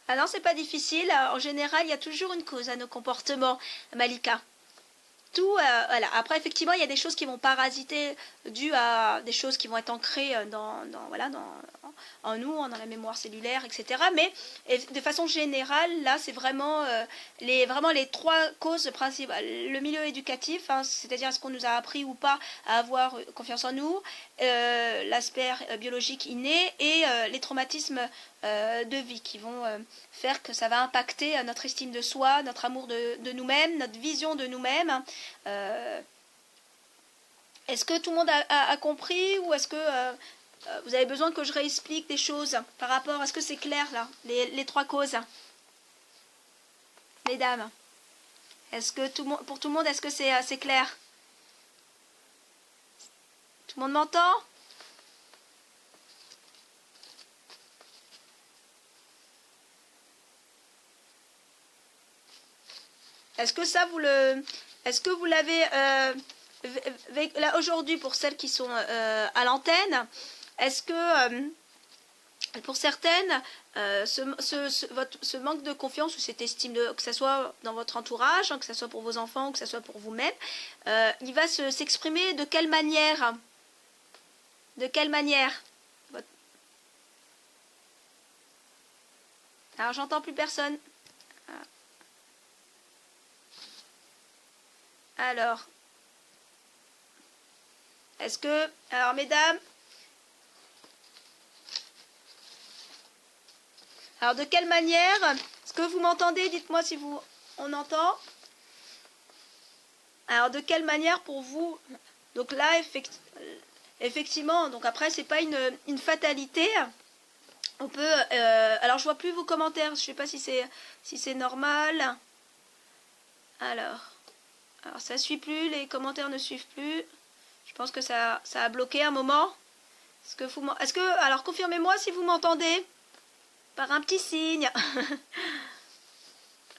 Ah non, c'est pas difficile. En général, il y a toujours une cause à nos comportements, Malika. Voilà. Après, effectivement, il y a des choses qui vont parasiter dues à des choses qui vont être ancrées en nous, dans la mémoire cellulaire, etc. Mais de façon générale, là, c'est vraiment les trois causes principales. Le milieu éducatif, hein, c'est-à-dire est-ce qu'on nous a appris ou pas à avoir confiance en nous, l'aspect biologique inné et les traumatismes de vie qui vont faire que ça va impacter notre estime de soi, notre amour de nous-mêmes, notre vision de nous-mêmes. Est-ce que tout le monde a compris ou est-ce que vous avez besoin que je réexplique des choses par rapport... Est-ce que c'est clair là, les trois causes, mesdames? Est-ce que pour tout le monde, est-ce que c'est clair? Tout le monde m'entend? Est-ce que ça est-ce que vous l'avez là aujourd'hui pour celles qui sont à l'antenne? Est-ce que pour certaines, ce manque de confiance ou cette estime que ce soit dans votre entourage, hein, que ce soit pour vos enfants ou que ce soit pour vous-même, il va s'exprimer de quelle manière? De quelle manière? Alors j'entends plus personne. Alors, est-ce que... Alors mesdames... Alors, de quelle manière? Est-ce que vous m'entendez? Dites-moi si on entend. Alors, de quelle manière pour vous? Donc là, effectivement, donc après, c'est pas une fatalité. On peut... alors, je vois plus vos commentaires. Je sais pas si c'est normal. Alors, ça suit plus. Les commentaires ne suivent plus. Je pense que ça a bloqué un moment. Alors, confirmez-moi si vous m'entendez. Par un petit signe.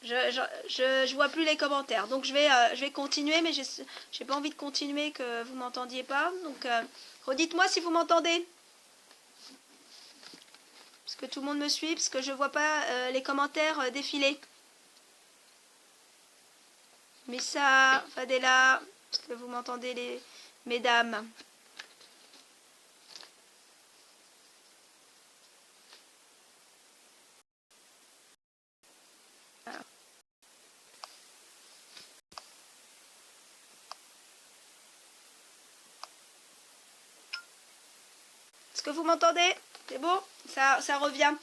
Je vois plus les commentaires. Donc je vais continuer, mais j'ai pas envie de continuer que vous m'entendiez pas. Donc redites-moi si vous m'entendez. Parce que tout le monde me suit, parce que je vois pas les commentaires défiler. Missa, Fadela, est-ce que vous m'entendez les mesdames? Est-ce que vous m'entendez? C'est bon? Ça revient.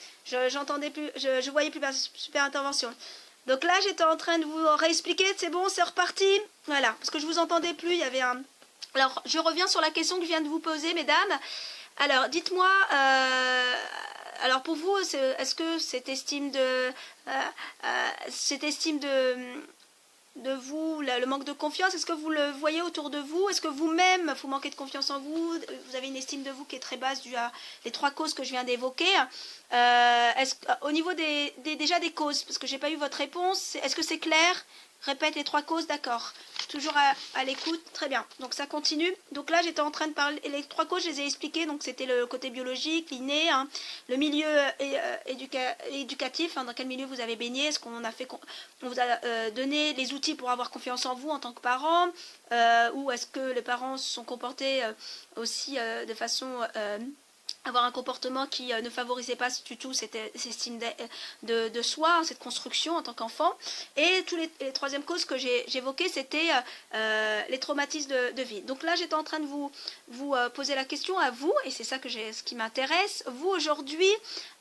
J'entendais plus, je voyais plus ma super intervention. Donc là, j'étais en train de vous réexpliquer. C'est bon, c'est reparti. Voilà, parce que je vous entendais plus. Il y avait un. Alors, je reviens sur la question que je viens de vous poser, mesdames. Alors, dites-moi. Alors, pour vous, est-ce que cette estime de vous, le manque de confiance, est-ce que vous le voyez autour de vous? Est-ce que vous-même, vous manquez de confiance en vous? Vous avez une estime de vous qui est très basse due à les 3 causes que je viens d'évoquer. Au niveau déjà des causes, parce que je n'ai pas eu votre réponse, est-ce que c'est clair? Répète les 3 causes, d'accord. Toujours à l'écoute, très bien. Donc ça continue. Donc là, j'étais en train de parler, les 3 causes, je les ai expliquées. Donc c'était le côté biologique, l'inné, hein, le milieu éducatif, hein, dans quel milieu vous avez baigné, est-ce qu'on vous a donné les outils pour avoir confiance en vous en tant que parent, ou est-ce que les parents se sont comportés aussi de façon avoir un comportement qui ne favorisait pas du tout cette estime de soi, hein, cette construction en tant qu'enfant. Et les 3e causes que j'évoquais, c'était les traumatismes de vie. Donc là, j'étais en train de vous poser la question à vous, et c'est ça ce qui m'intéresse. Vous, aujourd'hui,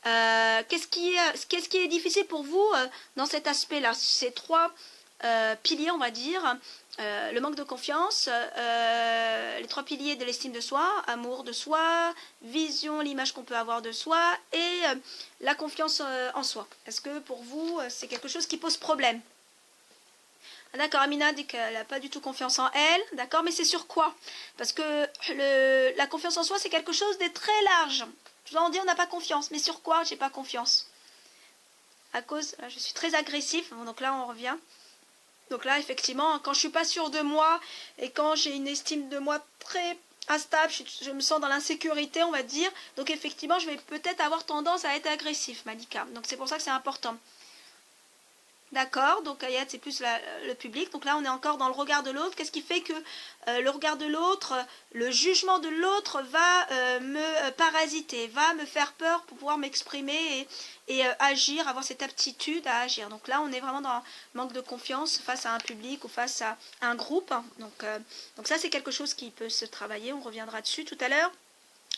qu'est-ce qui est difficile pour vous dans cet aspect-là? Ces 3 piliers, on va dire. Le manque de confiance, les 3 piliers de l'estime de soi, amour de soi, vision, l'image qu'on peut avoir de soi, et la confiance en soi. Est-ce que pour vous, c'est quelque chose qui pose problème? D'accord, Amina dit qu'elle n'a pas du tout confiance en elle, d'accord, mais c'est sur quoi? Parce que la confiance en soi, c'est quelque chose de très large. Souvent on dit on n'a pas confiance, mais sur quoi j'ai pas confiance? À cause, je suis très agressif, donc là on revient. Donc là, effectivement, quand je suis pas sûre de moi et quand j'ai une estime de moi très instable, je me sens dans l'insécurité, on va dire. Donc effectivement, je vais peut-être avoir tendance à être agressif, Malika. Donc c'est pour ça que c'est important. D'accord, donc Ayat, c'est plus le public. Donc là, on est encore dans le regard de l'autre. Qu'est-ce qui fait que le regard de l'autre, le jugement de l'autre va me parasiter, va me faire peur pour pouvoir m'exprimer et agir, avoir cette aptitude à agir. Donc là, on est vraiment dans un manque de confiance face à un public ou face à un groupe. Donc ça, c'est quelque chose qui peut se travailler. On reviendra dessus tout à l'heure.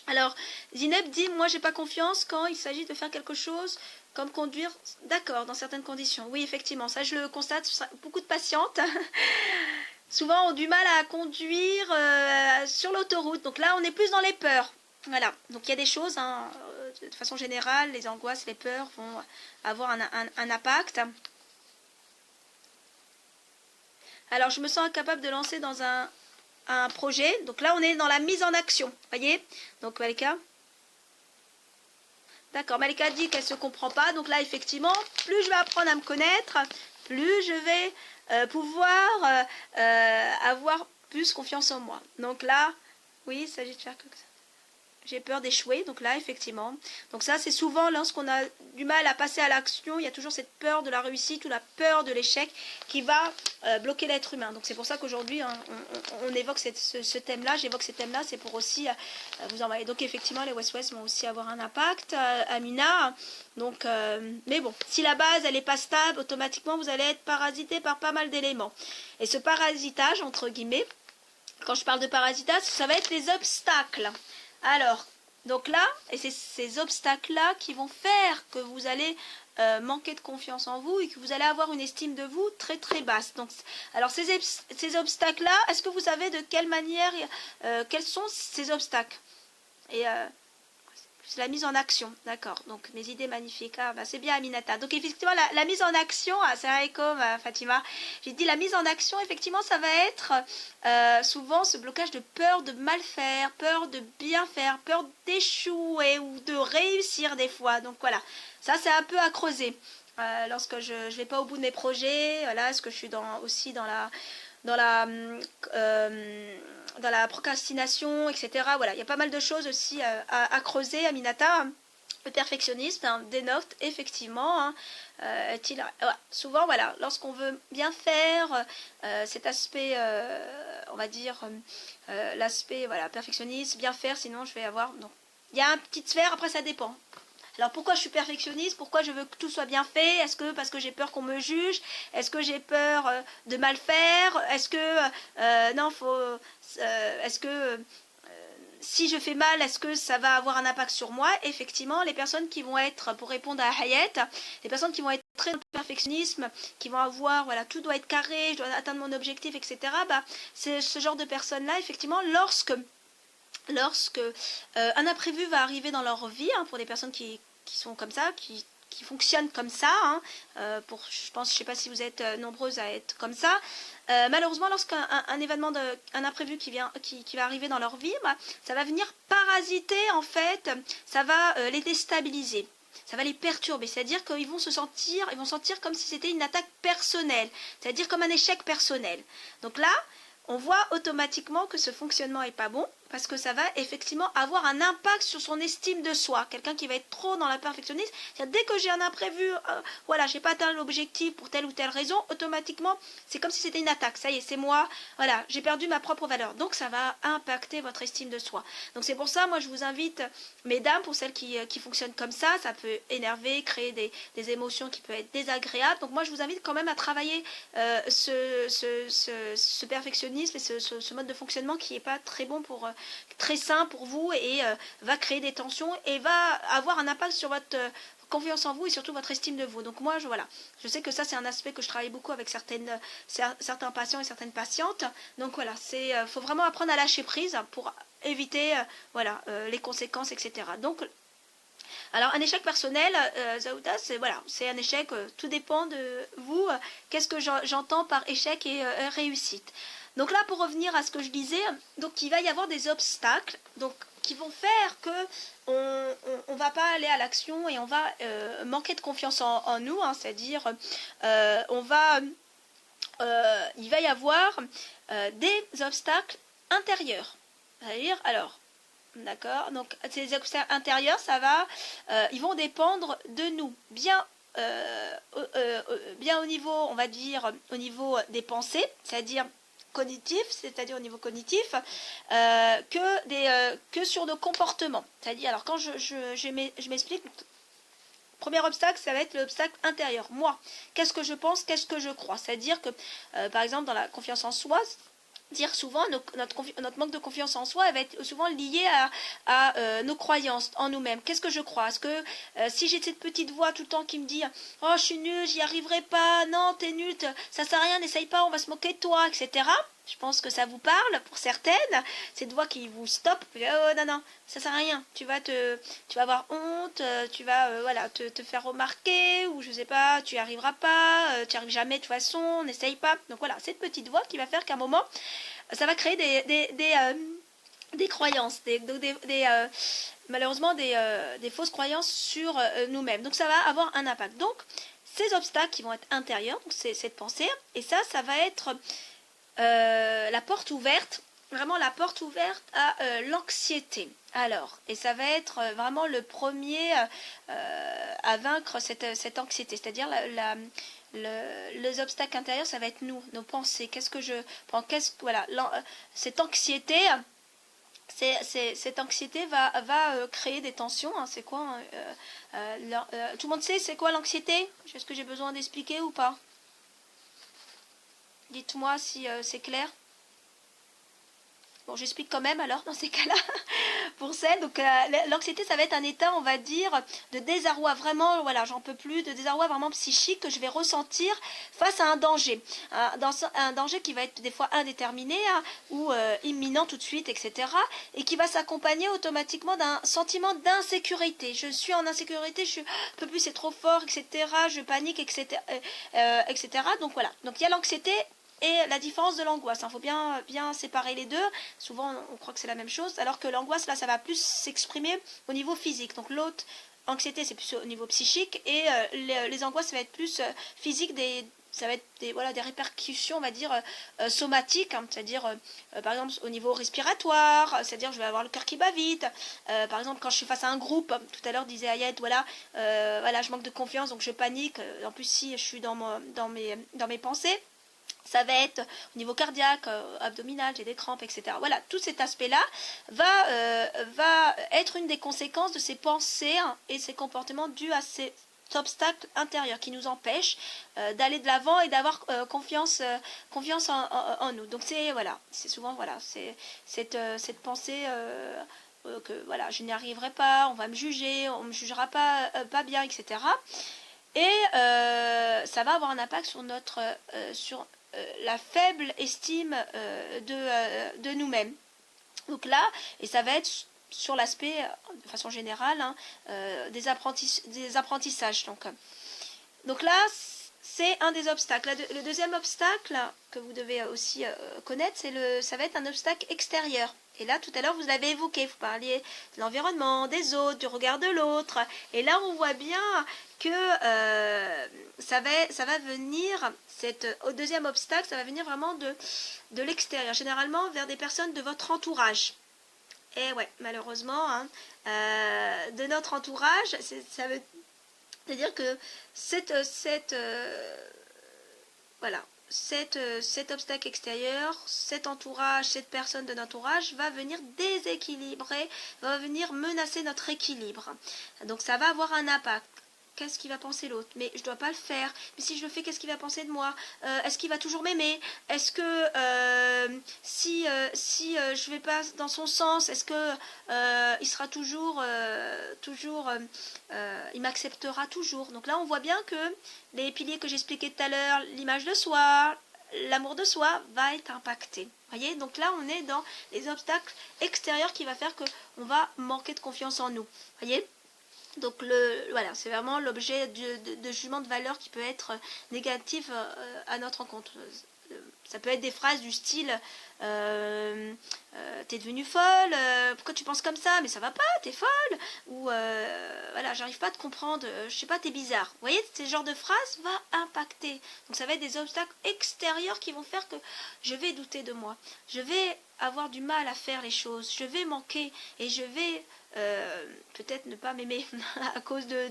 Alors, Zineb dit, moi, j'ai pas confiance quand il s'agit de faire quelque chose comme conduire, d'accord, dans certaines conditions. Oui, effectivement, ça je le constate, beaucoup de patientes souvent ont du mal à conduire sur l'autoroute. Donc là, on est plus dans les peurs. Voilà, donc il y a des choses, hein, de façon générale, les angoisses, les peurs vont avoir un impact. Alors, je me sens incapable de lancer dans un projet. Donc là, on est dans la mise en action, voyez. Donc, Malika. D'accord, Malika dit qu'elle ne se comprend pas. Donc là, effectivement, plus je vais apprendre à me connaître, plus je vais pouvoir avoir plus confiance en moi. Donc là, oui, il s'agit de faire que ça. J'ai peur d'échouer, donc là, effectivement. Donc ça, c'est souvent lorsqu'on a du mal à passer à l'action, il y a toujours cette peur de la réussite ou la peur de l'échec qui va bloquer l'être humain. Donc c'est pour ça qu'aujourd'hui, hein, on évoque ce thème-là, j'évoque ce thème-là, c'est pour aussi vous envoyer. Donc effectivement, les West-West vont aussi avoir un impact, Amina. Donc, mais bon, si la base, elle n'est pas stable, automatiquement, vous allez être parasité par pas mal d'éléments. Et ce parasitage, entre guillemets, quand je parle de parasitage, ça va être les obstacles. Alors, donc là, et c'est ces obstacles-là qui vont faire que vous allez manquer de confiance en vous et que vous allez avoir une estime de vous très très basse. Donc, alors ces obstacles-là, est-ce que vous savez de quelle manière, quels sont ces obstacles? Et c'est la mise en action, d'accord. Donc mes idées magnifiques, ah, bah, c'est bien Aminata. Donc effectivement la mise en action, c'est vrai comme Fatima, j'ai dit la mise en action, effectivement ça va être souvent ce blocage de peur de mal faire, peur de bien faire, peur d'échouer ou de réussir des fois. Donc voilà, ça c'est un peu à creuser. lorsque je ne vais pas au bout de mes projets, voilà, est-ce que je suis aussi dans la, euh, dans la procrastination, etc. Voilà, il y a pas mal de choses aussi à creuser, Aminata. Le perfectionnisme dénote effectivement, souvent, voilà, lorsqu'on veut bien faire, cet aspect, on va dire, l'aspect, voilà, perfectionniste, bien faire, sinon je vais avoir, donc, il y a une petite sphère, après ça dépend. Alors pourquoi je suis perfectionniste? Pourquoi je veux que tout soit bien fait? Est-ce que parce que j'ai peur qu'on me juge? Est-ce que j'ai peur de mal faire? Est-ce que non, est-ce que si je fais mal, est-ce que ça va avoir un impact sur moi? Effectivement, les personnes qui vont être, pour répondre à Hayat, les personnes qui vont être très dans le perfectionnisme, qui vont avoir, voilà, tout doit être carré, je dois atteindre mon objectif, etc. Bah, c'est ce genre de personnes-là, effectivement, lorsque un imprévu va arriver dans leur vie, hein, pour des personnes qui sont comme ça, qui fonctionnent comme ça, hein, je sais pas si vous êtes nombreuses à être comme ça. Malheureusement, lorsqu'un un événement, un imprévu qui va arriver dans leur vie, bah, ça va venir parasiter en fait, ça va les déstabiliser. Ça va les perturber, c'est-à-dire qu'ils vont ils vont sentir comme si c'était une attaque personnelle, c'est-à-dire comme un échec personnel. Donc là, on voit automatiquement que ce fonctionnement n'est pas bon, parce que ça va effectivement avoir un impact sur son estime de soi. Quelqu'un qui va être trop dans la perfectionnisme, dès que j'ai un imprévu, voilà, j'ai pas atteint l'objectif pour telle ou telle raison, automatiquement, c'est comme si c'était une attaque. Ça y est, c'est moi, voilà, j'ai perdu ma propre valeur. Donc ça va impacter votre estime de soi. Donc c'est pour ça, moi je vous invite, mesdames, pour celles qui fonctionnent comme ça peut énerver, créer des émotions qui peuvent être désagréables. Donc moi je vous invite quand même à travailler ce perfectionnisme et ce mode de fonctionnement qui n'est pas très bon très sain pour vous et va créer des tensions et va avoir un impact sur votre confiance en vous et surtout votre estime de vous. Donc moi, voilà, je sais que ça c'est un aspect que je travaille beaucoup avec certains patients et certaines patientes. Donc voilà, faut vraiment apprendre à lâcher prise pour éviter voilà, les conséquences, etc. Donc alors un échec personnel, Zaouda, c'est un échec, tout dépend de vous. Qu'est-ce que j'entends par échec et réussite? Donc là, pour revenir à ce que je disais, donc il va y avoir des obstacles, donc qui vont faire que on va pas aller à l'action et on va manquer de confiance en nous, hein, c'est-à-dire il va y avoir des obstacles intérieurs. C'est-à-dire, alors, d'accord, donc ces obstacles intérieurs, ils vont dépendre de nous, bien au niveau, on va dire, au niveau des pensées, c'est-à-dire au niveau cognitif, que sur nos comportements. C'est-à-dire, alors quand je m'explique, premier obstacle, ça va être l'obstacle intérieur. Moi, qu'est-ce que je pense, qu'est-ce que je crois? C'est-à-dire que, par exemple, dans la confiance en soi, dire souvent notre manque de confiance en soi, elle va être souvent liée à nos croyances en nous-mêmes. Qu'est-ce que je crois? Est-ce que si j'ai cette petite voix tout le temps qui me dit oh je suis nulle, j'y arriverai pas, non t'es nulle, ça sert à rien, n'essaye pas, on va se moquer de toi, etc. Je pense que ça vous parle pour certaines, cette voix qui vous stoppe, oh non non, ça sert à rien, tu vas avoir honte, tu vas voilà te faire remarquer ou je sais pas, tu n'y arriveras pas, tu n'y arrives jamais de toute façon, n'essaye pas. Donc voilà, cette petite voix qui va faire qu'à un moment ça va créer des croyances, malheureusement des fausses croyances sur nous-mêmes. Donc ça va avoir un impact. Donc ces obstacles qui vont être intérieurs, donc c'est cette pensée, et ça va être la porte ouverte, vraiment la porte ouverte à l'anxiété. Alors, et ça va être vraiment le premier à vaincre cette anxiété, c'est-à-dire les obstacles intérieurs, ça va être nos pensées. Qu'est-ce que je prends? Voilà, cette anxiété. Cette anxiété va créer des tensions. Hein. C'est quoi tout le monde sait c'est quoi l'anxiété? Est-ce que j'ai besoin d'expliquer ou pas? Dites-moi si c'est clair. Bon, j'explique quand même alors dans ces cas-là. Pour ça, donc l'anxiété, ça va être un état, on va dire, de désarroi vraiment, voilà, j'en peux plus, de désarroi vraiment psychique que je vais ressentir face à un danger. Un danger qui va être des fois indéterminé hein, ou imminent tout de suite, etc. Et qui va s'accompagner automatiquement d'un sentiment d'insécurité. Je suis en insécurité, je peux plus, c'est trop fort, etc. Je panique, etc. etc. Donc voilà. Donc il y a l'anxiété et la différence de l'angoisse. Il faut bien séparer les deux. Souvent, on croit que c'est la même chose, alors que l'angoisse, là, ça va plus s'exprimer au niveau physique. Donc anxiété, c'est plus au niveau psychique, et les angoisses, ça va être plus physique, ça va être des répercussions, on va dire, somatiques, hein, c'est-à-dire, par exemple, au niveau respiratoire, c'est-à-dire je vais avoir le cœur qui bat vite, par exemple, quand je suis face à un groupe, tout à l'heure disait Ayette, voilà, je manque de confiance, donc je panique, en plus si je suis dans mes pensées, ça va être au niveau cardiaque, abdominal, j'ai des crampes, etc. Voilà, tout cet aspect-là va être une des conséquences de ces pensées, hein, et ces comportements dus à ces obstacles intérieurs qui nous empêchent d'aller de l'avant et d'avoir confiance en nous. Donc c'est souvent c'est cette pensée que voilà, je n'y arriverai pas, on va me juger, on me jugera pas bien, etc. Et ça va avoir un impact sur la faible estime de nous-mêmes. Donc là, et ça va être sur l'aspect, de façon générale, hein, des apprentissages. Donc là, c'est un des obstacles. Le deuxième obstacle que vous devez aussi connaître, ça va être un obstacle extérieur. Et là, tout à l'heure, vous l'avez évoqué, vous parliez de l'environnement, des autres, du regard de l'autre. Et là, on voit bien que ça va venir, au deuxième obstacle, ça va venir vraiment de l'extérieur, généralement vers des personnes de votre entourage. Et ouais, malheureusement, hein, de notre entourage, c'est-à-dire que cet obstacle extérieur, cet entourage, cette personne de notre entourage va venir déséquilibrer, va venir menacer notre équilibre. Donc ça va avoir un impact. Qu'est-ce qu'il va penser l'autre? Mais je ne dois pas le faire. Mais si je le fais, qu'est-ce qu'il va penser de moi? Est-ce qu'il va toujours m'aimer? Est-ce que si je ne vais pas dans son sens, est-ce que il sera il m'acceptera toujours? Donc là, on voit bien que les piliers que j'expliquais tout à l'heure, l'image de soi, l'amour de soi, va être impacté. Voyez, donc là, on est dans les obstacles extérieurs qui va faire qu'on va manquer de confiance en nous. Voyez? Donc c'est vraiment l'objet de jugement de valeur qui peut être négatif à notre rencontre. Ça peut être des phrases du style t'es devenue folle, pourquoi tu penses comme ça, mais ça va pas, t'es folle, ou j'arrive pas à te comprendre, je sais pas, t'es bizarre. Vous voyez, ce genre de phrases va impacter. Donc ça va être des obstacles extérieurs qui vont faire que je vais douter de moi, je vais avoir du mal à faire les choses, je vais manquer et je vais peut-être ne pas m'aimer à cause de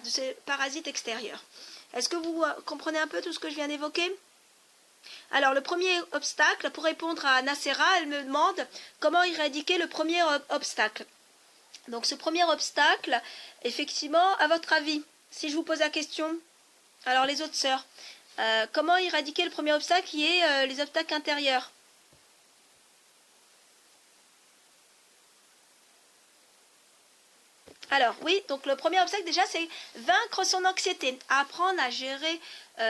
ces parasites extérieurs. Est-ce que vous comprenez un peu tout ce que je viens d'évoquer? Alors, le premier obstacle, pour répondre à Nacera, elle me demande comment éradiquer le premier obstacle. Donc, ce premier obstacle, effectivement, à votre avis, si je vous pose la question, alors les autres sœurs, comment éradiquer le premier obstacle qui est les obstacles intérieurs? Alors oui, donc le premier obstacle déjà c'est vaincre son anxiété, apprendre à gérer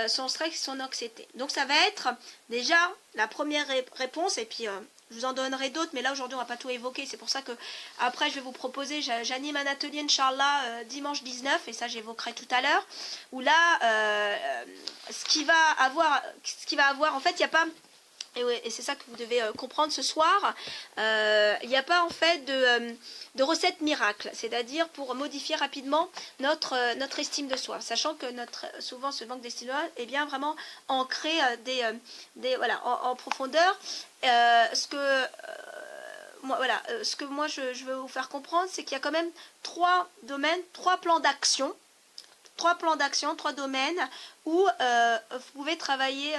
son stress et son anxiété. Donc ça va être déjà la première réponse et puis je vous en donnerai d'autres, mais là aujourd'hui on va pas tout évoquer, c'est pour ça que après je vais vous proposer, j'anime un atelier Inch'Allah dimanche 19 et ça j'évoquerai tout à l'heure, où là ce qui va avoir en fait il n'y a pas... Et c'est ça que vous devez comprendre ce soir. Il n'y a pas en fait de recette miracle, c'est-à-dire pour modifier rapidement notre estime de soi, sachant que souvent ce manque d'estime de soi est bien vraiment ancré en profondeur. Ce que moi je veux vous faire comprendre, c'est qu'il y a quand même trois domaines, trois plans d'action, trois domaines où vous pouvez travailler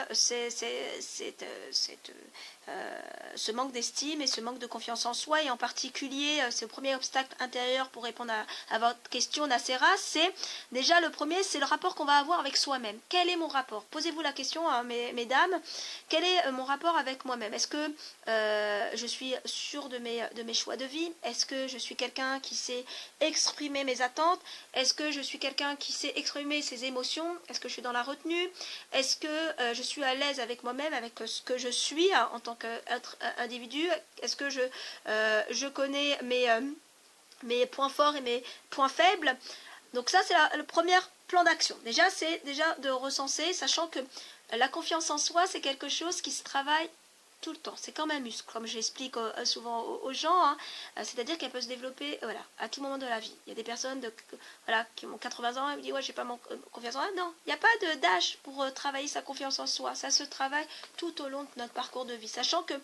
ce manque d'estime et ce manque de confiance en soi, et en particulier ce premier obstacle intérieur pour répondre à votre question, Nacera, c'est déjà le premier, c'est le rapport qu'on va avoir avec soi-même. Quel est mon rapport? Posez-vous la question, hein, mesdames, quel est mon rapport avec moi-même? Est-ce que je suis sûre de mes choix de vie? Est-ce que je suis quelqu'un qui sait exprimer mes attentes? Est-ce que je suis quelqu'un qui sait exprimer ses émotions? Est-ce que je suis dans la retenue? Est-ce que je suis à l'aise avec moi-même, avec ce que je suis en tant qu'être individu? Est-ce que je connais mes points forts et mes points faibles? Donc ça, c'est le premier plan d'action. Déjà, c'est déjà de recenser, sachant que la confiance en soi, c'est quelque chose qui se travaille tout le temps. C'est comme un muscle, comme j'explique souvent aux gens. Hein. C'est-à-dire qu'elle peut se développer voilà, à tout moment de la vie. Il y a des personnes voilà, qui ont 80 ans et me disent « Ouais, j'ai pas confiance en moi. » Non, il n'y a pas d'âge pour travailler sa confiance en soi. Ça se travaille tout au long de notre parcours de vie. Sachant que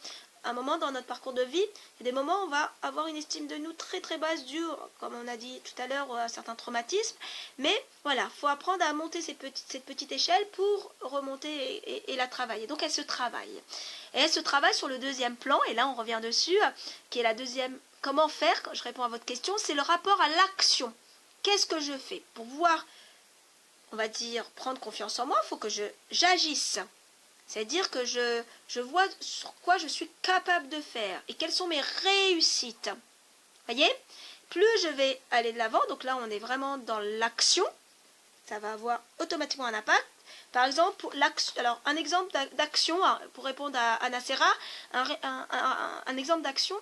un moment dans notre parcours de vie, il y a des moments où on va avoir une estime de nous très très basse due, comme on a dit tout à l'heure, à certains traumatismes. Mais voilà, il faut apprendre à monter cette petite échelle pour remonter et la travailler. Donc elle se travaille. Et elle se travaille sur le deuxième plan, et là on revient dessus, qui est la deuxième. Comment faire, quand je réponds à votre question, c'est le rapport à l'action. Qu'est-ce que je fais pour pouvoir, on va dire, prendre confiance en moi? Il faut que j'agisse. C'est-à-dire que je vois sur quoi je suis capable de faire et quelles sont mes réussites. Voyez? Plus je vais aller de l'avant, donc là on est vraiment dans l'action, ça va avoir automatiquement un impact. Par exemple, alors un exemple d'action, pour répondre à Nacera, un exemple d'action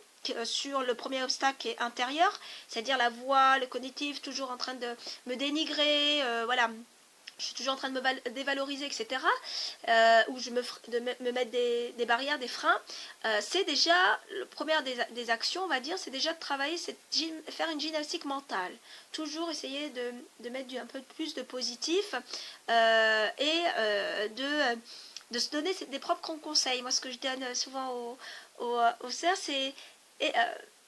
sur le premier obstacle qui est intérieur, c'est-à-dire la voix, le cognitif, toujours en train de me dénigrer, voilà. Je suis toujours en train de me dévaloriser, etc. Ou de me mettre des barrières, des freins. C'est déjà, la première des actions, on va dire, c'est déjà de travailler, faire une gymnastique mentale. Toujours essayer de mettre un peu plus de positif et de se donner des propres conseils. Moi, ce que je donne souvent aux sœurs, c'est...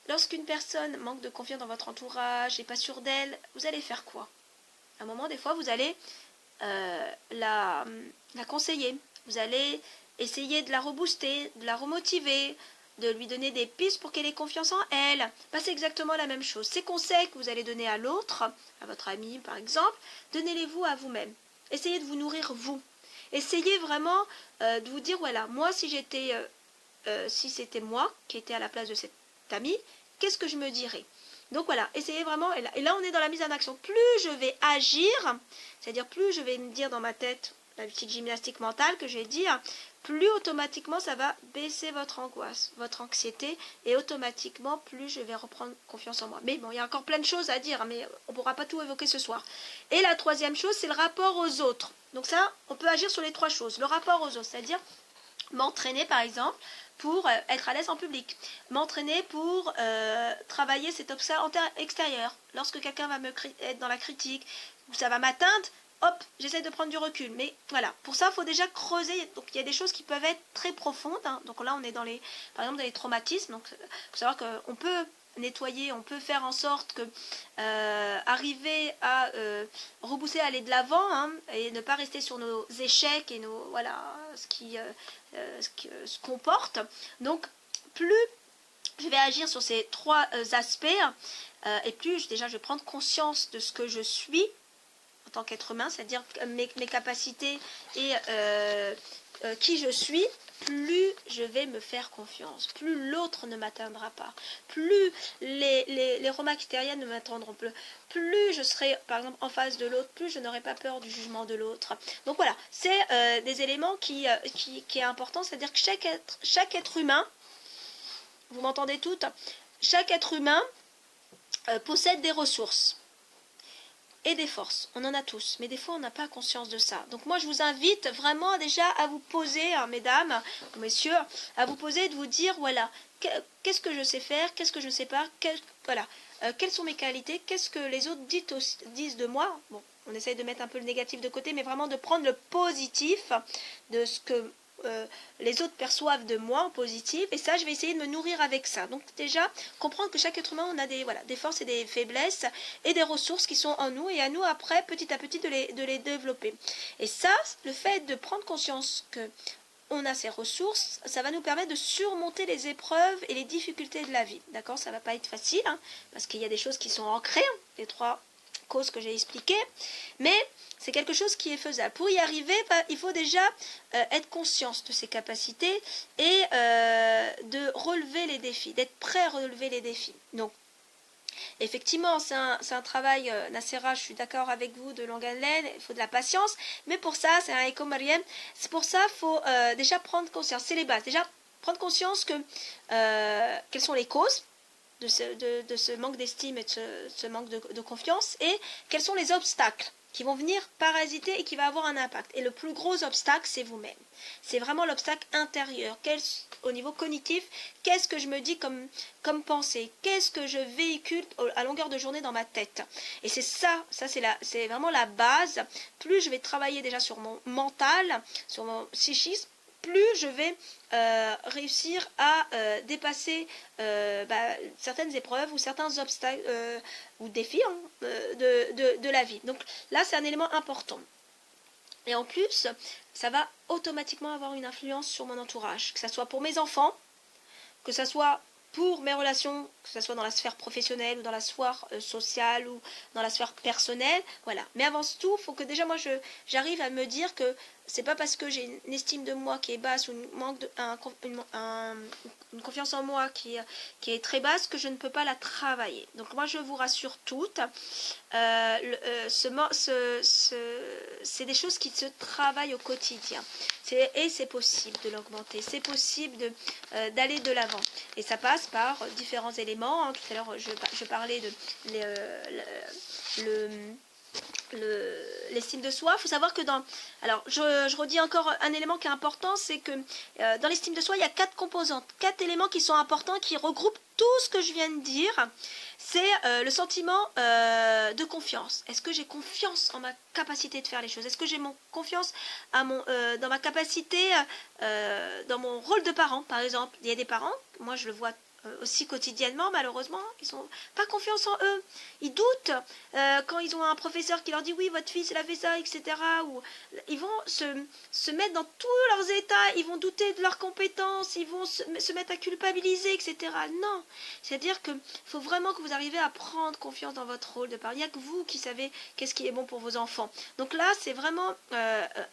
lorsqu'une personne manque de confiance dans votre entourage, n'est pas sûre d'elle, vous allez faire quoi? À un moment, des fois, vous allez... la conseiller. Vous allez essayer de la rebooster, de la remotiver, de lui donner des pistes pour qu'elle ait confiance en elle. C'est exactement la même chose. Ces conseils que vous allez donner à l'autre, à votre ami par exemple, donnez-les-vous à vous-même. Essayez de vous nourrir vous. Essayez vraiment de vous dire, voilà, moi si c'était moi qui étais à la place de cet ami, qu'est-ce que je me dirais? Donc voilà, essayez vraiment, et là on est dans la mise en action. Plus je vais agir, c'est-à-dire plus je vais me dire dans ma tête, la petite gymnastique mentale que je vais dire, plus automatiquement ça va baisser votre angoisse, votre anxiété, et automatiquement plus je vais reprendre confiance en moi. Mais bon, il y a encore plein de choses à dire, mais on ne pourra pas tout évoquer ce soir. Et la troisième chose, c'est le rapport aux autres. Donc ça, on peut agir sur les trois choses. Le rapport aux autres, c'est-à-dire m'entraîner par exemple, pour être à l'aise en public, m'entraîner pour travailler cet obstacle extérieur. Lorsque quelqu'un va être dans la critique, ou ça va m'atteindre, hop, j'essaie de prendre du recul. Mais voilà, pour ça, il faut déjà creuser. Donc il y a des choses qui peuvent être très profondes. Hein. Donc là, on est par exemple, dans les traumatismes. Donc il faut savoir qu'on peut nettoyer, on peut faire en sorte que arriver à repousser, aller de l'avant, hein, et ne pas rester sur nos échecs et ce qu'on porte. Donc plus je vais agir sur ces trois aspects, et plus déjà je vais prendre conscience de ce que je suis en tant qu'être humain, c'est-à-dire mes capacités et qui je suis, plus je vais me faire confiance, plus l'autre ne m'atteindra pas, plus les remarques extérieures ne m'atteindront plus je serai par exemple en face de l'autre, plus je n'aurai pas peur du jugement de l'autre. Donc voilà, c'est des éléments qui est important, c'est-à-dire que chaque être humain, vous m'entendez toutes, chaque être humain possède des ressources et des forces. On en a tous, mais des fois on n'a pas conscience de ça. Donc moi je vous invite vraiment déjà à vous poser, hein, mesdames, messieurs, à vous poser et de vous dire, voilà, qu'est-ce que je sais faire, qu'est-ce que je ne sais pas, voilà, quelles sont mes qualités, qu'est-ce que les autres disent de moi. Bon, on essaye de mettre un peu le négatif de côté, mais vraiment de prendre le positif de ce que les autres perçoivent de moi en positif, et ça je vais essayer de me nourrir avec ça. Donc déjà comprendre que chaque être humain, on a des forces et des faiblesses et des ressources qui sont en nous, et à nous après petit à petit de les développer. Et ça, le fait de prendre conscience que on a ces ressources, ça va nous permettre de surmonter les épreuves et les difficultés de la vie. D'accord? Ça va pas être facile, hein, parce qu'il y a des choses qui sont ancrées, hein, les trois causes que j'ai expliquées, mais c'est quelque chose qui est faisable. Pour y arriver, il faut déjà être conscience de ses capacités et de relever les défis, d'être prêt à relever les défis. Donc, effectivement, c'est un travail, Nacera, je suis d'accord avec vous, de longue haleine, il faut de la patience, mais pour ça, c'est un écho Mariam, c'est pour ça qu'il faut déjà prendre conscience, c'est les bases, déjà prendre conscience que quelles sont les causes de ce manque d'estime et de ce manque de confiance, et quels sont les obstacles. qui vont venir parasiter et qui va avoir un impact. Et le plus gros obstacle, c'est vous-même. C'est vraiment l'obstacle intérieur. Au niveau cognitif, qu'est-ce que je me dis comme pensée? Qu'est-ce que je véhicule à longueur de journée dans ma tête? Et c'est ça c'est vraiment la base. Plus je vais travailler déjà sur mon mental, sur mon psychisme, plus je vais réussir à dépasser certaines épreuves ou certains obstacles ou défis de la vie. Donc là, c'est un élément important. Et en plus, ça va automatiquement avoir une influence sur mon entourage, que ce soit pour mes enfants, que ce soit pour mes relations, que ce soit dans la sphère professionnelle ou dans la sphère sociale ou dans la sphère personnelle, voilà. Mais avant tout, il faut que déjà moi j'arrive à me dire que c'est pas parce que j'ai une estime de moi qui est basse ou une confiance en moi qui est très basse que je ne peux pas la travailler. Donc moi je vous rassure toutes, c'est des choses qui se travaillent au quotidien. Et c'est possible de l'augmenter, c'est possible d'aller de l'avant. Et ça passe par différents éléments. Hein. Tout à l'heure, je parlais de l'estime de soi. Il faut savoir que alors je redis encore un élément qui est important, c'est que dans l'estime de soi, il y a 4 composantes, 4 éléments qui sont importants, qui regroupent tout ce que je viens de dire. C'est le sentiment de confiance. Est-ce que j'ai confiance en ma capacité de faire les choses? Est-ce que j'ai confiance dans ma capacité, dans mon rôle de parent, par exemple? Il y a des parents, moi je le vois aussi quotidiennement, malheureusement, ils n'ont pas confiance en eux. Ils doutent quand ils ont un professeur qui leur dit oui, votre fils il a fait ça, etc. Ou ils vont se mettre dans tous leurs états, ils vont douter de leurs compétences, ils vont se mettre à culpabiliser, etc. Non, c'est-à-dire qu'il faut vraiment que vous arriviez à prendre confiance dans votre rôle de parent. Il n'y a que vous qui savez qu'est-ce qui est bon pour vos enfants. Donc là, c'est vraiment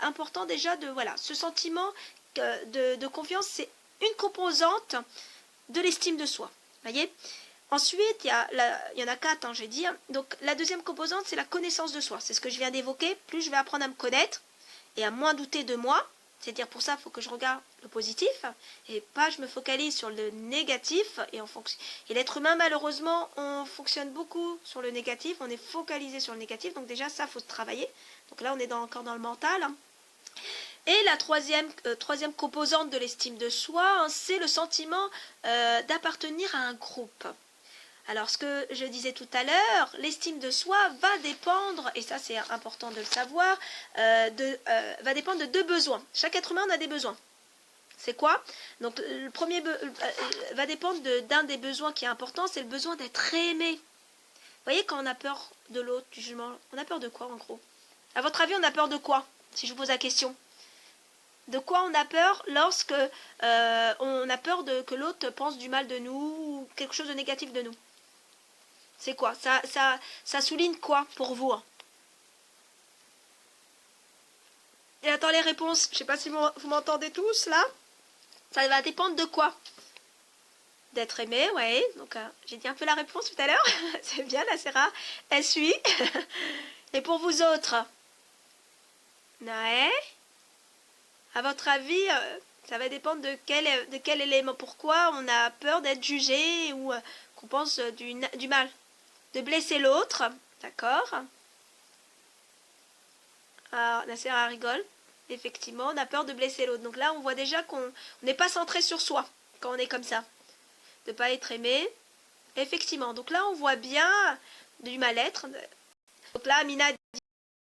important déjà de, voilà, ce sentiment de confiance, c'est une composante de l'estime de soi. Voyez. Ensuite, il y en a 4, hein, j'ai dit. Donc, la deuxième composante, c'est la connaissance de soi. C'est ce que je viens d'évoquer. Plus je vais apprendre à me connaître et à moins douter de moi, c'est-à-dire pour ça, il faut que je regarde le positif et pas je me focalise sur le négatif. Et l'être humain, malheureusement, on fonctionne beaucoup sur le négatif. On est focalisé sur le négatif. Donc déjà, ça, il faut se travailler. Donc là, on est encore dans le mental. Hein. Et la troisième composante de l'estime de soi, hein, c'est le sentiment d'appartenir à un groupe. Alors, ce que je disais tout à l'heure, l'estime de soi va dépendre, et ça c'est important de le savoir, va dépendre de 2 besoins. Chaque être humain en a des besoins. C'est quoi? Donc, le premier va dépendre d'un des besoins qui est important, c'est le besoin d'être aimé. Vous voyez, quand on a peur de l'autre, du jugement, on a peur de quoi en gros? À votre avis, on a peur de quoi? Si je vous pose la question. De quoi on a peur lorsque on a peur que l'autre pense du mal de nous ou quelque chose de négatif de nous? C'est quoi? Ça souligne quoi pour vous? Et attends les réponses. Je ne sais pas si vous m'entendez tous là. Ça va dépendre de quoi? D'être aimé, ouais. Donc j'ai dit un peu la réponse tout à l'heure. C'est bien, là c'est rare. Elle suit. Et pour vous autres? Ouais. À votre avis, ça va dépendre de quel élément. Pourquoi on a peur d'être jugé ou qu'on pense du mal, de blesser l'autre, d'accord? Alors, Nasser rigole. Effectivement, on a peur de blesser l'autre. Donc là, on voit déjà qu'on n'est pas centré sur soi quand on est comme ça, de ne pas être aimé. Effectivement. Donc là, on voit bien du mal-être. Donc là, Amina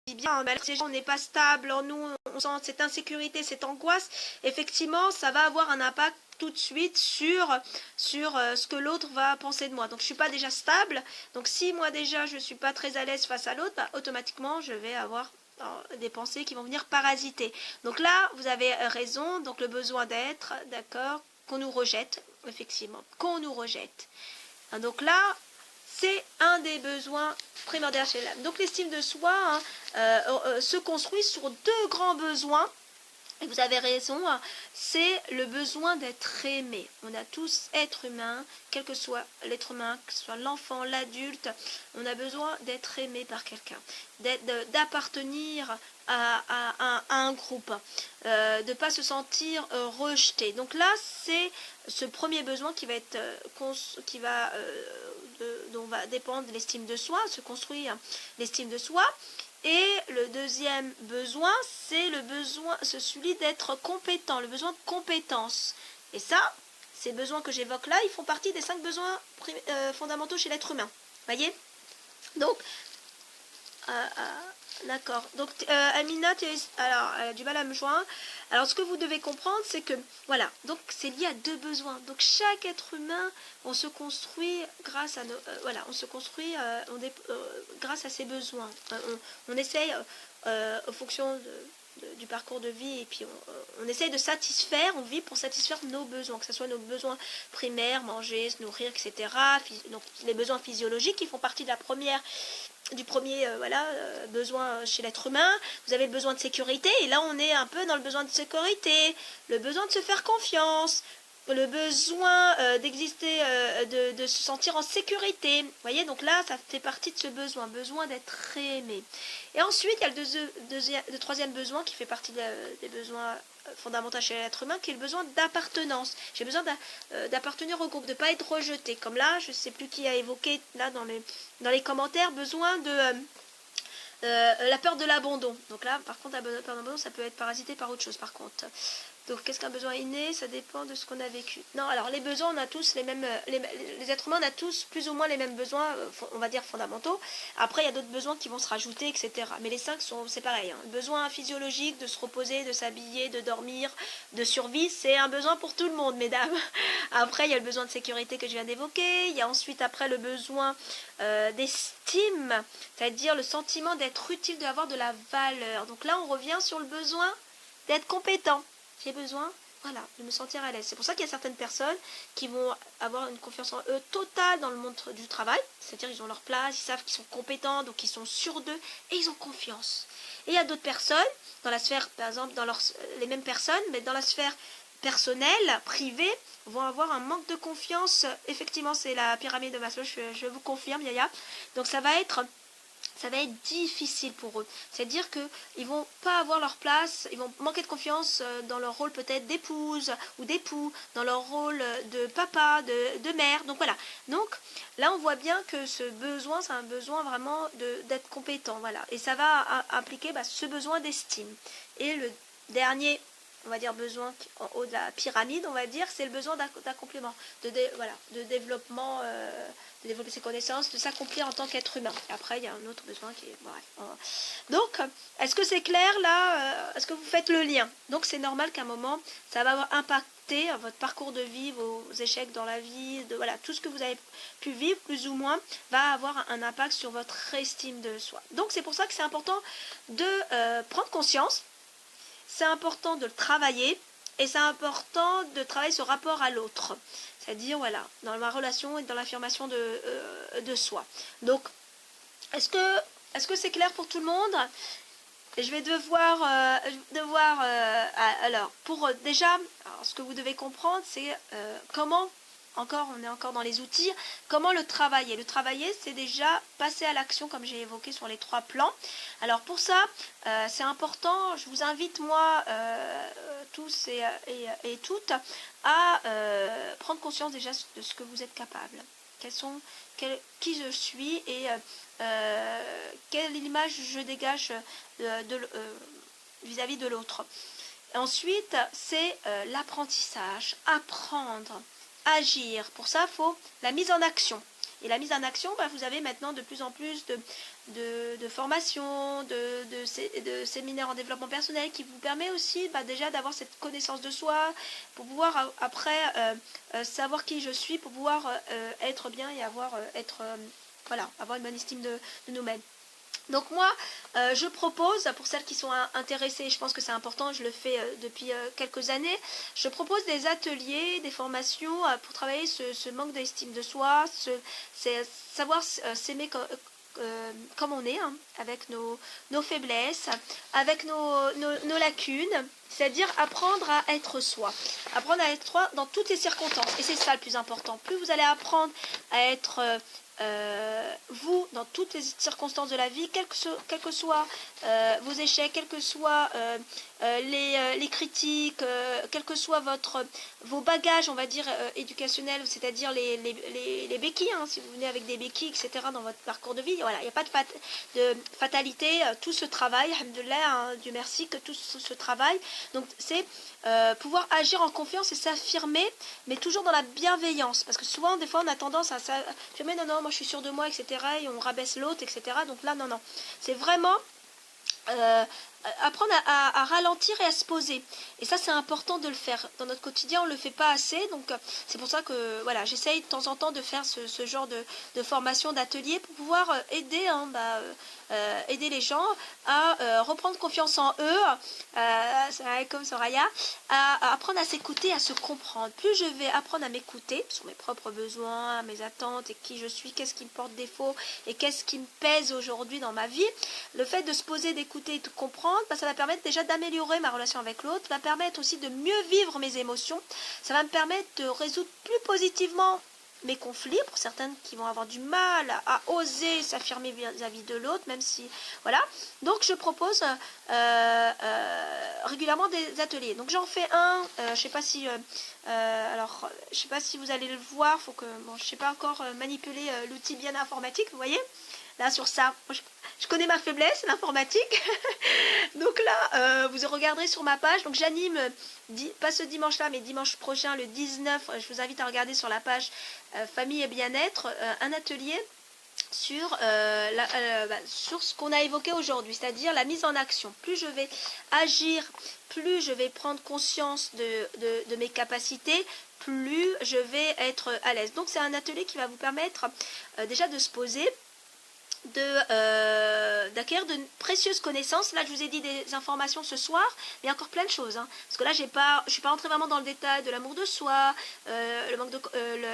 dit bien, on n'est pas stable en nous, on sent cette insécurité, cette angoisse, effectivement, ça va avoir un impact tout de suite sur ce que l'autre va penser de moi. Donc, je ne suis pas déjà stable. Donc, si moi, déjà, je ne suis pas très à l'aise face à l'autre, bah, automatiquement, je vais avoir des pensées qui vont venir parasiter. Donc là, vous avez raison. Donc, le besoin d'être, d'accord, qu'on nous rejette, effectivement, qu'on nous rejette. Donc là, c'est un des besoins primordiaux chez l'âme. Donc l'estime de soi se construit sur 2 grands besoins. Et vous avez raison, c'est le besoin d'être aimé. On a tous, êtres humains, quel que soit l'être humain, que ce soit l'enfant, l'adulte, on a besoin d'être aimé par quelqu'un, d'appartenir à un groupe, de ne pas se sentir rejeté. Donc là, c'est ce premier besoin qui va être dont va dépendre l'estime de soi, se construire l'estime de soi. Et le deuxième besoin, c'est le besoin, c'est celui d'être compétent, le besoin de compétence. Et ça, ces besoins que j'évoque là, ils font partie des 5 besoins fondamentaux chez l'être humain. Voyez? Donc, d'accord. Donc, Amina, alors, elle a du mal à me joindre. Alors, ce que vous devez comprendre, c'est que, voilà, donc c'est lié à 2 besoins. Donc, chaque être humain, on se construit grâce à nos, voilà, on se construit grâce à ses besoins. On essaye, en fonction du parcours de vie, et puis on essaye de satisfaire, on vit pour satisfaire nos besoins, que ce soit nos besoins primaires, manger, se nourrir, etc. Donc, les besoins physiologiques qui font partie de du premier besoin chez l'être humain. Vous avez le besoin de sécurité, et là on est un peu dans le besoin de sécurité, le besoin de se faire confiance, le besoin d'exister, de se sentir en sécurité. Vous voyez, donc là ça fait partie de ce besoin d'être aimé. Et ensuite il y a le troisième besoin qui fait partie des besoins fondamentaux chez l'être humain, qui est le besoin d'appartenance. J'ai besoin d'appartenir au groupe, de ne pas être rejeté. Comme là, je ne sais plus qui a évoqué là dans les commentaires, besoin de la peur de l'abandon. Donc là, par contre, la peur de l'abandon, ça peut être parasité par autre chose, par contre. Donc, qu'est-ce qu'un besoin inné? Ça dépend de ce qu'on a vécu. Non, alors les besoins, on a tous les mêmes... Les êtres humains, on a tous plus ou moins les mêmes besoins, on va dire fondamentaux. Après, il y a d'autres besoins qui vont se rajouter, etc. Mais les 5, c'est pareil. Hein. Le besoin physiologique de se reposer, de s'habiller, de dormir, de survie, c'est un besoin pour tout le monde, mesdames. Après, il y a le besoin de sécurité que je viens d'évoquer. Il y a ensuite, après, le besoin d'estime, c'est-à-dire le sentiment d'être utile, d'avoir de la valeur. Donc là, on revient sur le besoin d'être compétent. J'ai besoin, voilà, de me sentir à l'aise. C'est pour ça qu'il y a certaines personnes qui vont avoir une confiance en eux totale dans le monde du travail. C'est-à-dire ils ont leur place, ils savent qu'ils sont compétents, donc ils sont sûrs d'eux et ils ont confiance. Et il y a d'autres personnes, dans la sphère, par exemple, les mêmes personnes, mais dans la sphère personnelle, privée, vont avoir un manque de confiance. Effectivement, c'est la pyramide de Maslow, je vous confirme, Yaya. Donc ça va être difficile pour eux. C'est-à-dire qu'ils ne vont pas avoir leur place, ils vont manquer de confiance dans leur rôle peut-être d'épouse ou d'époux, dans leur rôle de papa, de mère. Donc voilà. Donc là, on voit bien que ce besoin, c'est un besoin vraiment d'être compétent. Voilà. Et ça va impliquer ce besoin d'estime. Et le dernier, on va dire, besoin en haut de la pyramide, on va dire, c'est le besoin d'accomplement, de développement, de développer ses connaissances, de s'accomplir en tant qu'être humain. Et après, il y a un autre besoin qui est... Bref. Donc, est-ce que c'est clair là? Est-ce que vous faites le lien? Donc, c'est normal qu'à un moment, ça va avoir impacté votre parcours de vie, vos échecs dans la vie, tout ce que vous avez pu vivre, plus ou moins, va avoir un impact sur votre estime de soi. Donc, c'est pour ça que c'est important de prendre conscience. C'est important de le travailler et c'est important de travailler ce rapport à l'autre. C'est-à-dire, voilà, dans ma relation et dans l'affirmation de soi. Donc, est-ce que c'est clair pour tout le monde? Et je vais devoir alors, déjà, ce que vous devez comprendre, c'est comment... on est encore dans les outils. Comment le travailler? Le travailler, c'est déjà passer à l'action, comme j'ai évoqué sur les 3 plans. Alors pour ça, c'est important, je vous invite, moi, tous et toutes, à prendre conscience déjà de ce que vous êtes capable. Qui je suis et quelle image je dégage vis-à-vis de l'autre. Ensuite, c'est l'apprentissage, apprendre. Agir. Pour ça, il faut la mise en action. Et la mise en action, vous avez maintenant de plus en plus de formations, de séminaires en développement personnel qui vous permet aussi déjà d'avoir cette connaissance de soi pour pouvoir après savoir qui je suis, pour pouvoir être bien et avoir une bonne estime de nous-mêmes. Donc moi, je propose, pour celles qui sont intéressées, je pense que c'est important, je le fais depuis quelques années, je propose des ateliers, des formations pour travailler ce manque d'estime de soi, savoir s'aimer comme on est, hein, avec nos faiblesses, avec nos lacunes, C'est-à-dire apprendre à être soi. Apprendre à être soi dans toutes les circonstances. Et c'est ça le plus important. Plus vous allez apprendre à être vous dans toutes les circonstances de la vie, quels que soient vos échecs, quels que soient les critiques, quels que soient vos bagages, on va dire, éducationnels, c'est-à-dire les béquilles, hein, si vous venez avec des béquilles, etc., dans votre parcours de vie, voilà, il n'y a pas de fatalité, tout se travaille, alhamdoulilah, hein, Dieu merci, que tout se travaille. Donc c'est pouvoir agir en confiance et s'affirmer, mais toujours dans la bienveillance, parce que souvent, des fois, on a tendance à s'affirmer, non, non, moi je suis sûr de moi, etc., et on rabaisse l'autre, etc., donc là, non, non, c'est vraiment apprendre à ralentir et à se poser. Et ça, c'est important de le faire. Dans notre quotidien, on ne le fait pas assez. Donc, c'est pour ça que voilà, j'essaye de temps en temps de faire ce genre de formation, d'atelier pour pouvoir aider, hein, aider les gens à reprendre confiance en eux, comme Soraya, à apprendre à s'écouter, à se comprendre. Plus je vais apprendre à m'écouter sur mes propres besoins, mes attentes et qui je suis, qu'est-ce qui me porte défaut et qu'est-ce qui me pèse aujourd'hui dans ma vie, le fait de se poser, d'écouter et de comprendre, ça va permettre déjà d'améliorer ma relation avec l'autre, va permettre aussi de mieux vivre mes émotions, ça va me permettre de résoudre plus positivement mes conflits, pour certaines qui vont avoir du mal à oser s'affirmer vis-à-vis de l'autre, même si, voilà. Donc je propose régulièrement des ateliers. Donc j'en fais un, je sais pas si, alors je sais pas si vous allez le voir, faut que, bon, je sais pas encore manipuler l'outil bien informatique, vous voyez. Là sur ça, je connais ma faiblesse, l'informatique. Donc là, vous regarderez sur ma page. Donc j'anime, pas ce dimanche-là, mais dimanche prochain, le 19, je vous invite à regarder sur la page Famille et Bien-être, un atelier sur, sur ce qu'on a évoqué aujourd'hui, c'est-à-dire la mise en action. Plus je vais agir, plus je vais prendre conscience de mes capacités, plus je vais être à l'aise. Donc c'est un atelier qui va vous permettre déjà de se poser, d'acquérir de précieuses connaissances. Là, je vous ai dit des informations ce soir, mais il y a encore plein de choses. Hein, parce que là, je ne suis pas entrée vraiment dans le détail de l'amour de soi, le manque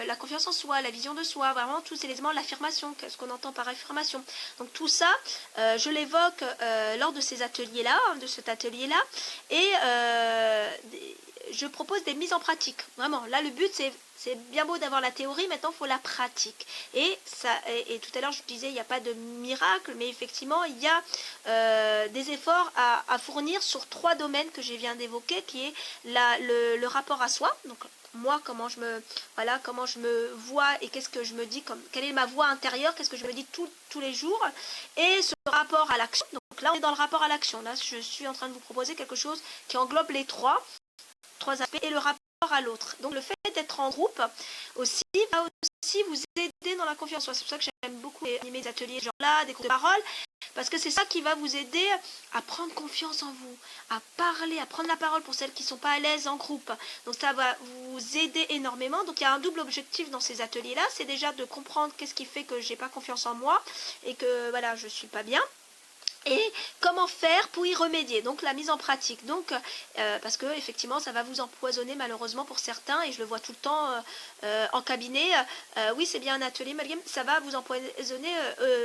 la confiance en soi, la vision de soi, vraiment tous ces éléments, l'affirmation, qu'est-ce qu'on entend par affirmation. Donc tout ça, je l'évoque lors de ces ateliers-là, de cet atelier-là, et je propose des mises en pratique. Vraiment, là, le but, c'est bien beau d'avoir la théorie, maintenant il faut la pratique. Et tout à l'heure je disais il n'y a pas de miracle, mais effectivement il y a des efforts à fournir sur 3 domaines que je viens d'évoquer, qui est le rapport à soi. Donc moi, comment je me vois et qu'est-ce que je me dis, quelle est ma voix intérieure, qu'est-ce que je me dis tous les jours, et ce rapport à l'action. Donc là on est dans le rapport à l'action. Là je suis en train de vous proposer quelque chose qui englobe les trois aspects et le rapport à l'autre. Donc le fait d'être en groupe aussi va aussi vous aider dans la confiance en soi. C'est pour ça que j'aime beaucoup animer des ateliers genre là, des groupes de parole, parce que c'est ça qui va vous aider à prendre confiance en vous, à parler, à prendre la parole pour celles qui ne sont pas à l'aise en groupe. Donc ça va vous aider énormément. Donc il y a un double objectif dans ces ateliers-là, c'est déjà de comprendre qu'est-ce qui fait que j'ai pas confiance en moi et que voilà, je suis pas bien. Et comment faire pour y remédier, donc la mise en pratique, donc parce que effectivement ça va vous empoisonner malheureusement pour certains, et je le vois tout le temps en cabinet, oui c'est bien un atelier, Malgame, ça va vous empoisonner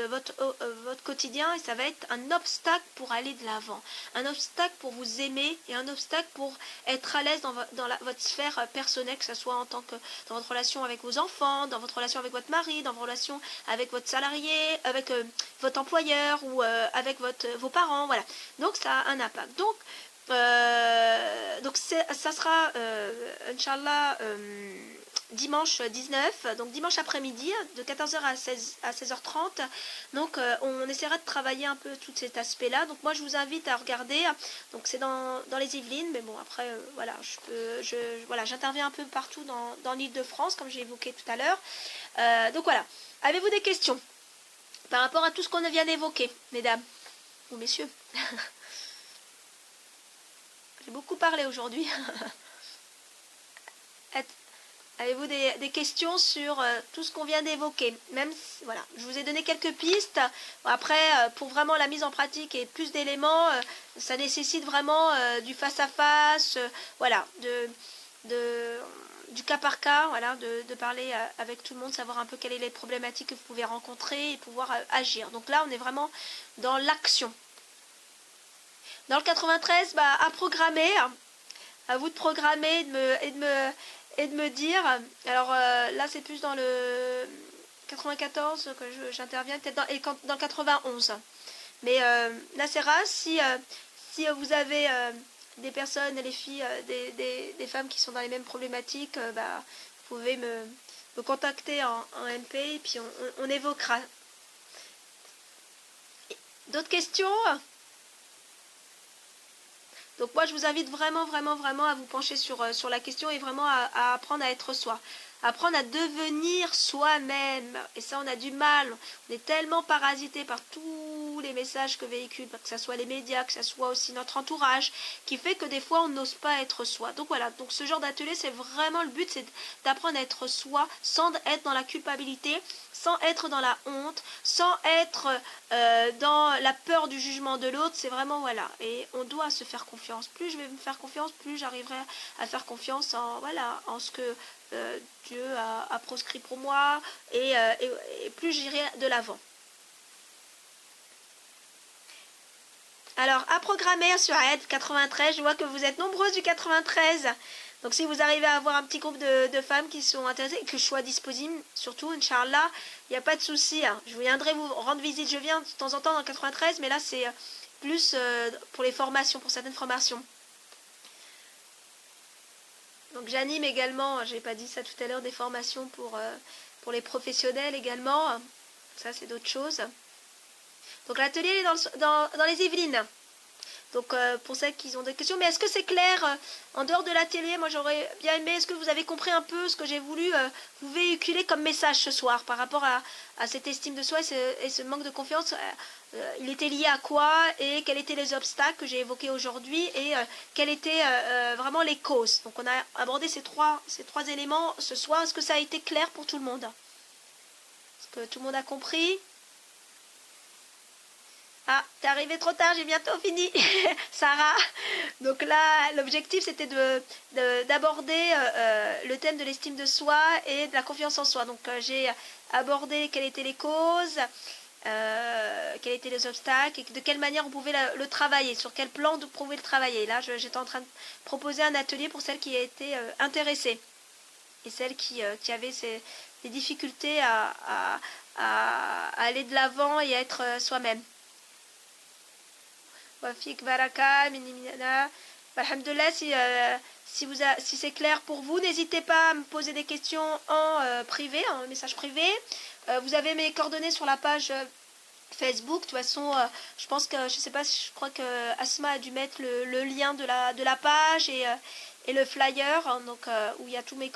votre quotidien, et ça va être un obstacle pour aller de l'avant, un obstacle pour vous aimer, et un obstacle pour être à l'aise dans votre sphère personnelle, que ce soit en tant que dans votre relation avec vos enfants, dans votre relation avec votre mari, dans vos relations avec votre salarié, avec votre employeur, ou avec vos parents, voilà. Donc ça a un impact. Donc ça sera Inch'Allah dimanche 19, donc dimanche après-midi de 14h à 16h30. Donc on essaiera de travailler un peu tout cet aspect là. Donc moi je vous invite à regarder, donc c'est dans les Yvelines, mais bon après voilà, j'interviens un peu partout dans l'Île-de-France, comme j'ai évoqué tout à l'heure. Donc voilà, avez-vous des questions par rapport à tout ce qu'on vient d'évoquer, mesdames ou messieurs? J'ai beaucoup parlé aujourd'hui. Avez-vous des questions sur tout ce qu'on vient d'évoquer? Même si, voilà, je vous ai donné quelques pistes. Après, pour vraiment la mise en pratique et plus d'éléments, ça nécessite vraiment du face-à-face, voilà, du cas par cas, voilà, de parler avec tout le monde, savoir un peu quelles sont les problématiques que vous pouvez rencontrer et pouvoir agir. Donc là, on est vraiment dans l'action. Dans le 93, bah, à programmer, à vous de programmer et de me dire. Alors là, c'est plus dans le 94 que j'interviens, peut-être dans le 91. Mais là, c'est rare si vous avez des personnes, les filles, des femmes qui sont dans les mêmes problématiques, bah, vous pouvez me contacter en MP et puis on évoquera. D'autres questions? Donc moi, je vous invite vraiment, vraiment, vraiment à vous pencher sur la question et vraiment à apprendre à être soi. Apprendre à devenir soi-même. Et ça, on a du mal. On est tellement parasité par tous les messages que véhiculent, que ce soit les médias, que ce soit aussi notre entourage, qui fait que des fois, on n'ose pas être soi. Donc voilà, donc ce genre d'atelier, c'est vraiment le but, c'est d'apprendre à être soi sans être dans la culpabilité, sans être dans la honte, sans être dans la peur du jugement de l'autre. C'est vraiment, voilà. Et on doit se faire confiance. Plus je vais me faire confiance, plus j'arriverai à faire confiance en ce que Dieu a proscrit pour moi et plus j'irai de l'avant. Alors, à programmer sur AED 93, je vois que vous êtes nombreuses du 93. Donc, si vous arrivez à avoir un petit groupe de femmes qui sont intéressées et que je sois disponible, surtout, Inch'Allah, il n'y a pas de souci. Hein. Je viendrai vous rendre visite. Je viens de temps en temps dans le 93, mais là, c'est plus pour les formations, pour certaines formations. Donc j'anime également, j'ai pas dit ça tout à l'heure, des formations pour les professionnels également. Ça, c'est d'autres choses. Donc l'atelier est dans les Yvelines. Donc pour celles qui ont des questions, mais est-ce que c'est clair en dehors de l'atelier? Moi j'aurais bien aimé, est-ce que vous avez compris un peu ce que j'ai voulu vous véhiculer comme message ce soir par rapport à cette estime de soi et ce manque de confiance? Il était lié à quoi et quels étaient les obstacles que j'ai évoqués aujourd'hui et quelles étaient vraiment les causes? Donc on a abordé ces trois éléments ce soir. Est-ce que ça a été clair pour tout le monde? Est-ce que tout le monde a compris? Ah, t'es arrivé trop tard, j'ai bientôt fini, Sarah. Donc là, l'objectif, c'était d'aborder le thème de l'estime de soi et de la confiance en soi. Donc j'ai abordé quelles étaient les causes, quels étaient les obstacles, et de quelle manière on pouvait le travailler, sur quel plan on pouvait le travailler. Là, j'étais en train de proposer un atelier pour celles qui étaient intéressées et celles qui avaient des difficultés à aller de l'avant et à être soi-même. Wafik Baraka, Miniminana. Alhamdulillah, si c'est clair pour vous, n'hésitez pas à me poser des questions en privé, en message privé. Vous avez mes coordonnées sur la page Facebook. De toute façon, je pense que, je sais pas, je crois que Asma a dû mettre le lien de la page et le flyer, hein, donc, où il y a toutes mes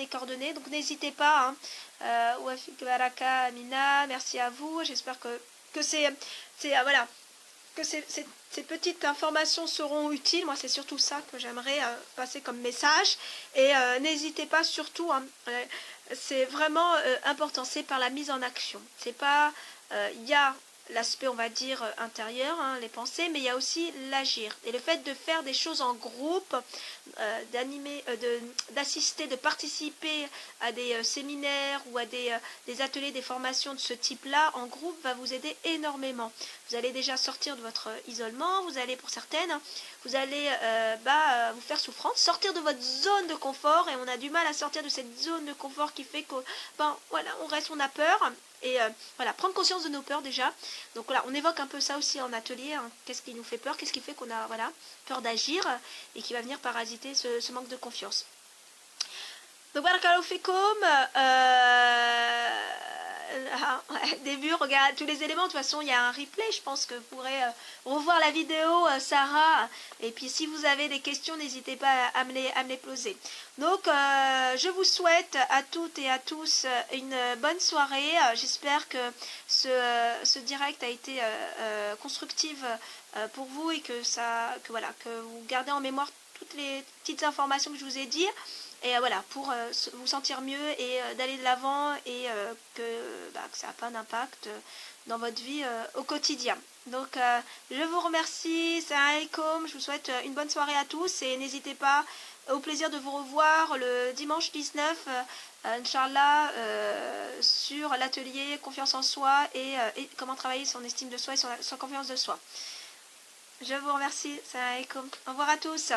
coordonnées. Donc n'hésitez pas. Hein. Wafik Baraka, Amina, merci à vous. J'espère que c'est voilà, que ces petites informations seront utiles. Moi, c'est surtout ça que j'aimerais passer comme message. Et n'hésitez pas surtout, hein, c'est vraiment important, c'est par la mise en action. C'est pas, il y a l'aspect, on va dire, intérieur, hein, les pensées, mais il y a aussi l'agir. Et le fait de faire des choses en groupe, d'assister, de participer à des séminaires ou à des ateliers, des formations de ce type-là, en groupe, va vous aider énormément. Vous allez déjà sortir de votre isolement, vous allez, pour certaines, vous allez vous faire souffrance, sortir de votre zone de confort, et on a du mal à sortir de cette zone de confort qui fait que, voilà, on a peur. Et voilà, prendre conscience de nos peurs déjà. Donc voilà, on évoque un peu ça aussi en atelier. Hein. Qu'est-ce qui nous fait peur? Qu'est-ce qui fait qu'on a peur d'agir et qui va venir parasiter ce manque de confiance? Donc barakallahu fikoum. Début, regarde tous les éléments. De toute façon, il y a un replay. Je pense que vous pourrez revoir la vidéo, Sarah. Et puis, si vous avez des questions, n'hésitez pas à me les poser. Donc, je vous souhaite à toutes et à tous une bonne soirée. J'espère que ce direct a été constructif pour vous et que vous gardez en mémoire toutes les petites informations que je vous ai dit. Et voilà, pour vous sentir mieux et d'aller de l'avant et que ça n'a pas d'impact dans votre vie au quotidien. Donc, je vous remercie. Salam alaikum. Je vous souhaite une bonne soirée à tous et n'hésitez pas, au plaisir de vous revoir le dimanche 19, Inch'Allah, sur l'atelier Confiance en soi et comment travailler son estime de soi et son confiance de soi. Je vous remercie. Salam alaikum. Au revoir à tous.